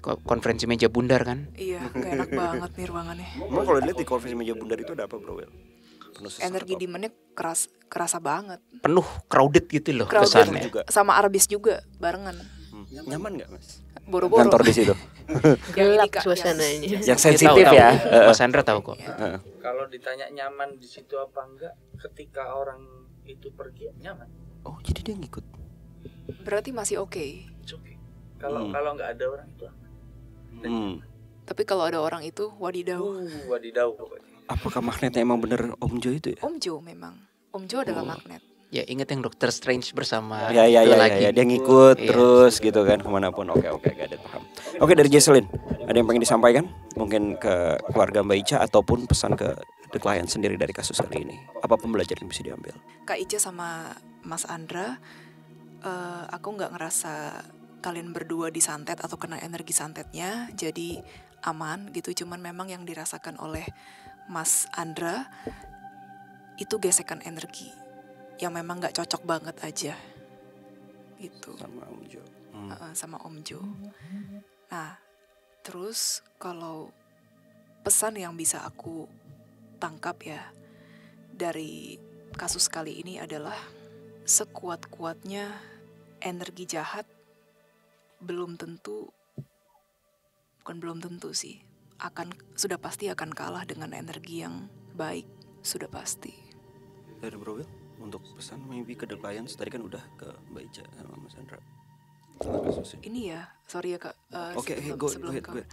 Konferensi meja bundar kan? Iya, gak enak banget nih ruangannya. Emang kalau dilihat di konferensi meja bundar itu ada apa, Bro Will? Energi demandnya kerasa banget. Penuh crowded gitu loh Crowded kesannya. juga. Sama Arbis juga barengan. Nyaman nggak, Mas? Boro-boro. Kantor di situ. Gelap suasananya. Yang sensitif tahu. ya. Mas Sandra tahu kok. Kalau ditanya nyaman di situ apa enggak, ketika orang itu pergi nyaman. Oh, jadi dia ngikut. Berarti masih oke. It's okay. Kalau nggak ada orang itu aman. Tapi kalau ada orang itu wadidaw. Wadidaw pokoknya. Apakah magnetnya emang bener Om Jo itu ya? Om Jo memang. Om Jo adalah magnet. Ya ingat yang Doctor Strange bersama Ya, lagi. dia ngikut Iya. terus gitu kan kemanapun. Oke, gak ada paham. Oke, dari Jesselyn, ada yang pengen disampaikan? Mungkin ke keluarga Mbak Ica ataupun pesan ke the client sendiri dari kasus kali ini. Apa pembelajaran yang bisa diambil? Kak Ica sama Mas Andra, aku nggak ngerasa kalian berdua disantet atau kena energi santetnya, jadi aman gitu. Cuman memang yang dirasakan oleh Mas Andra itu gesekan energi yang memang nggak cocok banget aja gitu. Sama Om Jo. Sama Om Jo. Nah, terus kalau pesan yang bisa aku tangkap ya dari kasus kali ini adalah sekuat-kuatnya energi jahat belum tentu sih sudah pasti akan kalah dengan energi yang baik, sudah pasti. Dari Bro Will, untuk pesan maybe ke the clients, tadi kan udah ke Mbak Ica sama Mas Andra. Ini ya, sorry ya Kak. Oke, go ahead.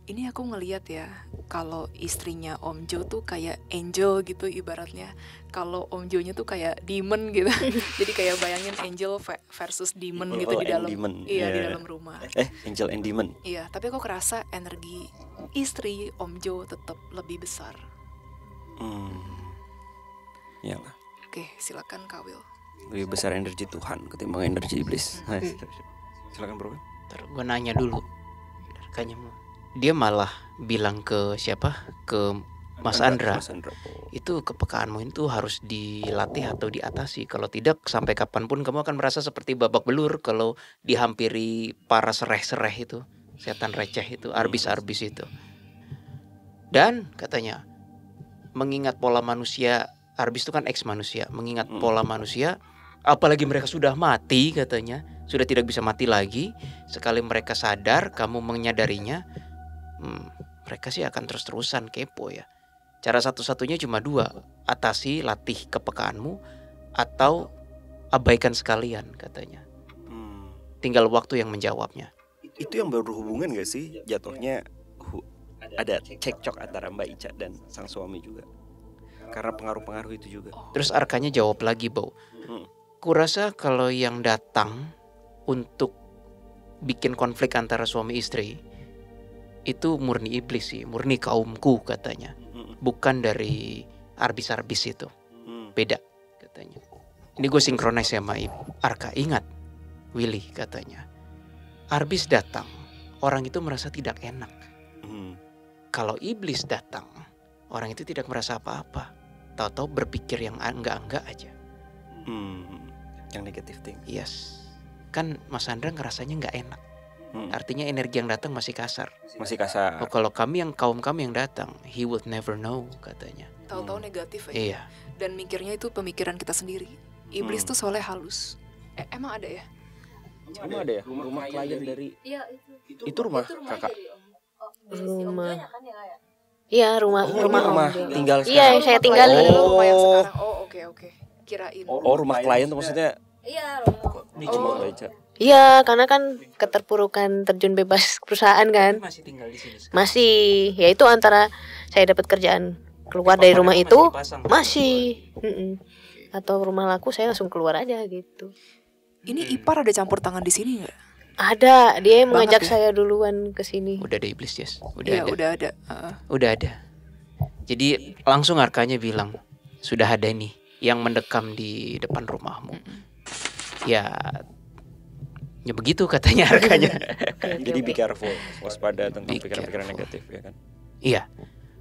ini aku ngeliat ya, kalau istrinya Om Jo tuh kayak angel gitu ibaratnya. Kalau Om Jo-nya tuh kayak demon gitu. Jadi kayak bayangin angel versus demon gitu di dalam, demon. iya di dalam rumah. Angel and demon. Iya, tapi aku kerasa energi istri Om Jo tetap lebih besar. Iyalah. Oke, silakan Kak Will. Lebih besar energi Tuhan ketimbang energi iblis. Silakan bro. Ntar gue nanya dulu. Kayaknya dia malah bilang ke siapa? Ke Mas Andra. Itu kepekaanmu itu harus dilatih atau diatasi. Kalau tidak, sampai kapanpun kamu akan merasa seperti babak belur kalau dihampiri para sereh-sereh itu, setan receh itu, arbis-arbis itu. Dan katanya, mengingat pola manusia, arbis itu kan ex manusia, mengingat pola manusia, apalagi mereka sudah mati katanya, sudah tidak bisa mati lagi. Sekali mereka sadar, kamu menyadarinya, mereka sih akan terus-terusan kepo ya. Cara satu-satunya cuma dua, atasi, latih kepekaanmu, atau abaikan sekalian katanya. Tinggal waktu yang menjawabnya. Itu yang berhubungan gak sih jatuhnya ada cekcok antara Mbak Ica dan sang suami juga, karena pengaruh-pengaruh itu juga. Terus arkanya jawab lagi, Bau. Kurasa kalau yang datang untuk bikin konflik antara suami istri itu murni iblis sih, murni kaumku katanya. Bukan dari arbis-arbis itu. Beda katanya. Ini gue sinkronis sama Arka. Ingat Willy katanya, arbis datang, orang itu merasa tidak enak. Kalau iblis datang, orang itu tidak merasa apa-apa. Tahu-tahu berpikir yang enggak-enggak aja. Yang negatif thing. Yes. Kan Mas Andra ngerasanya enggak enak. Artinya energi yang datang masih kasar. Masih kasar. Oh, kalau kaum kami yang datang, he would never know katanya. Tahu-tahu negatif aja. Iya. Dan mikirnya itu pemikiran kita sendiri. Iblis tuh soalnya halus. Emang ada ya? Emang ada ya? Rumah klien dari. Iya, itu rumah kakak. Rumah. Iya, rumah tinggal sekarang. Iya, saya tinggal di Rumah yang sekarang. Oh, oke. Kirain. Oh, rumah klien tuh maksudnya. Iya, Ini cuma Mbak Ica. iya, karena kan keterpurukan terjun bebas perusahaan kan. Masih tinggal di sini sekarang. Masih, ya itu antara saya dapat kerjaan keluar dari rumah itu masih, atau rumah laku saya langsung keluar aja gitu. Ini Ipar ada campur tangan di sini nggak? Ada, dia yang mengajak ya? saya duluan ke sini. Udah ada iblis, yes. Iya, udah ada. Udah ada. Jadi langsung arkanya bilang, sudah ada nih yang mendekam di depan rumahmu. Ya begitu katanya arkanya. Jadi be careful, waspada tentang pikiran-pikiran negatif ya kan. Iya.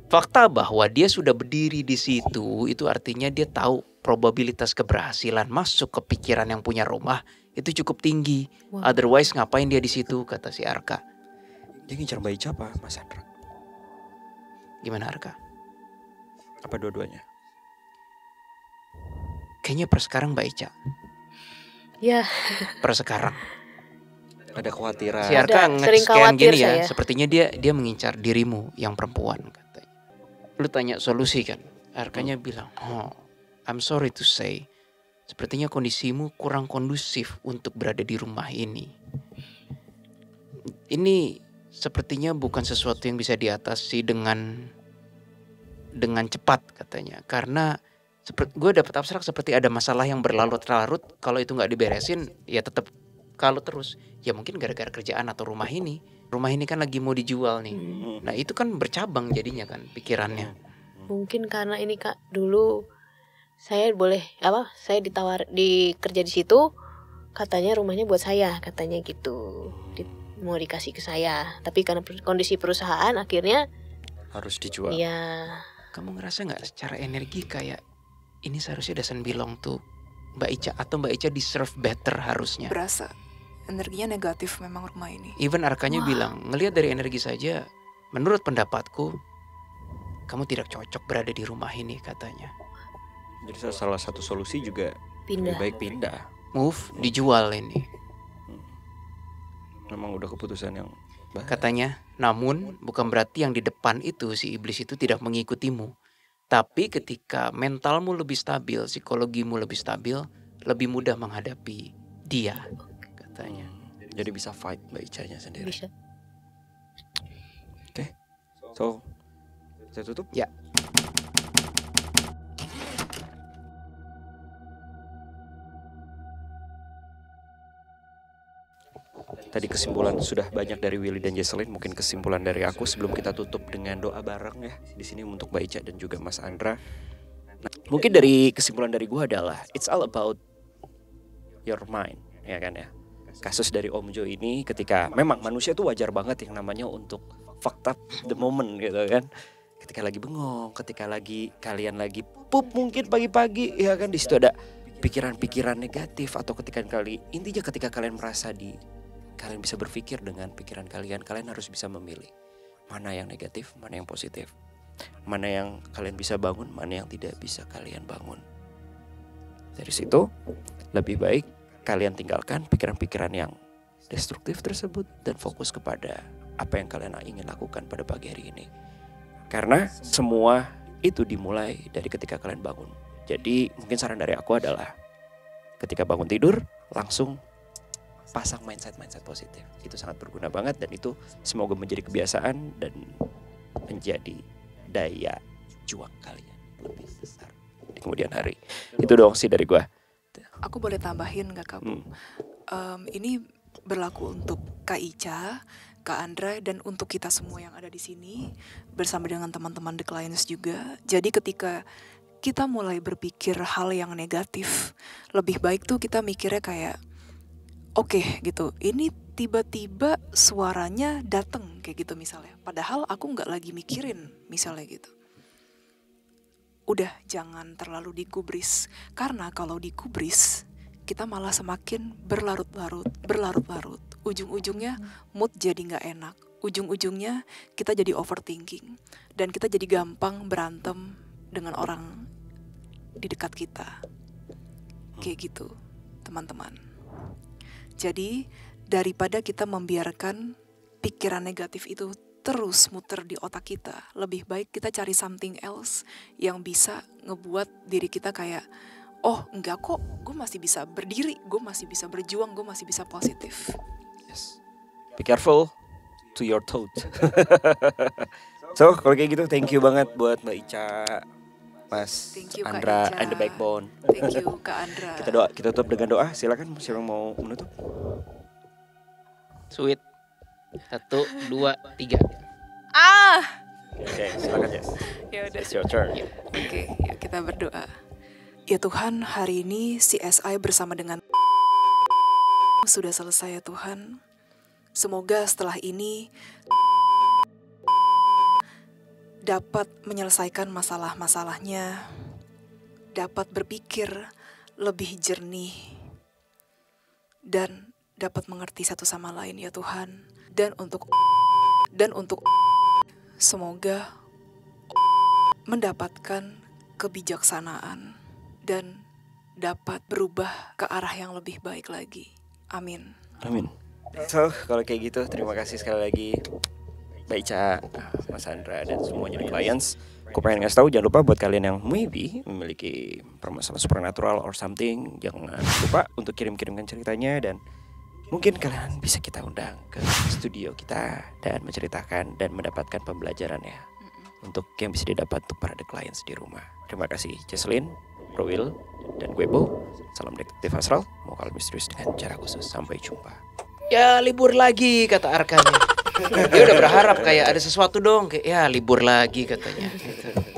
Fakta bahwa dia sudah berdiri di situ itu artinya dia tahu probabilitas keberhasilan masuk ke pikiran yang punya rumah itu cukup tinggi. Otherwise ngapain dia di situ, kata si Arka. Dia ngincar Mbak Ica apa Mas Andra? Gimana Arka? Apa dua-duanya? Kayaknya per sekarang Mbak Ica. Ya. Per sekarang. Ada kekhawatiran. Si Arka sering nge-scan khawatir gini ya, saya. sepertinya dia mengincar dirimu yang perempuan katanya. Lu tanya solusi kan? Arkanya bilang, "Oh, I'm sorry to say, sepertinya kondisimu kurang kondusif untuk berada di rumah ini. Ini sepertinya bukan sesuatu yang bisa diatasi dengan cepat," katanya. Karena gue dapat abstrak seperti ada masalah yang berlarut-larut. Kalau itu nggak diberesin, ya tetap kalau terus. Ya mungkin gara-gara kerjaan atau rumah ini. Rumah ini kan lagi mau dijual nih. Nah itu kan bercabang jadinya kan pikirannya. Mungkin karena ini Kak, dulu saya saya kerja di situ, katanya rumahnya buat saya, katanya gitu. Mau dikasih ke saya, tapi karena kondisi perusahaan akhirnya harus dijual. Iya. Kamu ngerasa nggak secara energi kayak ini seharusnya doesn't belong to Mbak Ica, atau Mbak Ica deserve better harusnya? Berasa energinya negatif memang rumah ini. Even Arkanya bilang, ngelihat dari energi saja, menurut pendapatku kamu tidak cocok berada di rumah ini, katanya. Jadi salah satu solusi juga Pindah. lebih baik pindah. Move, dijual ini. Memang udah keputusan yang bahaya. Katanya, namun bukan berarti yang di depan itu, si iblis itu tidak mengikutimu. Tapi ketika mentalmu lebih stabil, psikologimu lebih stabil, lebih mudah menghadapi dia, katanya. Jadi bisa fight Mbak Ica-nya sendiri. Bisa. Oke. So, kita tutup? Ya. Tadi kesimpulan sudah banyak dari Willy dan Jesselyn. Mungkin kesimpulan dari aku sebelum kita tutup dengan doa bareng ya di sini untuk Mbak Ica dan juga Mas Andra. Nah, mungkin dari kesimpulan dari gue adalah it's all about your mind, ya kan ya. Kasus dari Om Jo ini ketika memang manusia tuh wajar banget yang namanya untuk fucked up the moment gitu kan. Ketika lagi bengong, ketika kalian lagi pup mungkin pagi-pagi ya kan, di situ ada pikiran-pikiran negatif atau ketika kalian merasa kalian bisa berpikir dengan pikiran kalian harus bisa memilih mana yang negatif, mana yang positif, mana yang kalian bisa bangun, mana yang tidak bisa kalian bangun. Dari situ lebih baik kalian tinggalkan pikiran-pikiran yang destruktif tersebut dan fokus kepada apa yang kalian ingin lakukan pada pagi hari ini. Karena semua itu dimulai dari ketika kalian bangun. Jadi mungkin saran dari aku adalah ketika bangun tidur langsung pasang mindset positif. Itu sangat berguna banget dan itu semoga menjadi kebiasaan dan menjadi daya juang kalian lebih besar di kemudian hari. Itu doang sih dari gua. Aku boleh tambahin gak Kak Bu? Ini berlaku untuk Kak Ica, Kak Andra, dan untuk kita semua yang ada di sini bersama dengan teman-teman The Clients juga. Jadi ketika kita mulai berpikir hal yang negatif, lebih baik tuh kita mikirnya kayak oke, gitu, ini tiba-tiba suaranya dateng kayak gitu misalnya. Padahal aku gak lagi mikirin misalnya gitu. Udah jangan terlalu digubris. Karena kalau digubris kita malah semakin berlarut-larut. Ujung-ujungnya mood jadi gak enak. Ujung-ujungnya kita jadi overthinking. Dan kita jadi gampang berantem dengan orang di dekat kita. Kayak gitu teman-teman. Jadi daripada kita membiarkan pikiran negatif itu terus muter di otak kita, lebih baik kita cari something else yang bisa ngebuat diri kita kayak, oh enggak kok, gue masih bisa berdiri, gue masih bisa berjuang, gue masih bisa positif. Yes. Be careful to your thought. So kalau kayak gitu thank you banget buat Mbak Ica, Mas Andra and the Backbone. Thank you Kak Andra. Kita tutup dengan doa. Silakan siapa yang mau menutup? Sweet. 1, 2, 3. Oke, silakan Jess. Ya udah. It's your turn. Oke, yuk kita berdoa. Ya Tuhan, hari ini CSI bersama dengan sudah selesai ya Tuhan. Semoga setelah ini dapat menyelesaikan masalah-masalahnya, dapat berpikir lebih jernih, dan dapat mengerti satu sama lain ya Tuhan. Dan untuk semoga mendapatkan kebijaksanaan dan dapat berubah ke arah yang lebih baik lagi. Amin. Amin. So kalau kayak gitu terima kasih sekali lagi Mbak Ica, Mas Andra dan semuanya di Clients. Aku pengen ngasih tahu jangan lupa buat kalian yang maybe memiliki permasalahan supernatural or something, jangan lupa untuk kirim-kirimkan ceritanya dan mungkin kalian bisa kita undang ke studio kita dan menceritakan dan mendapatkan pembelajaran ya untuk yang bisa didapat untuk para The Clients di rumah. Terima kasih Jesselyn, Bro Will, dan gue Bo. Salam detektif astral, mau kalau misterius dengan cara khusus. Sampai jumpa. Ya libur lagi kata Arkanya. Dia udah berharap kayak ada sesuatu dong, kayak ya libur lagi katanya. Gitu.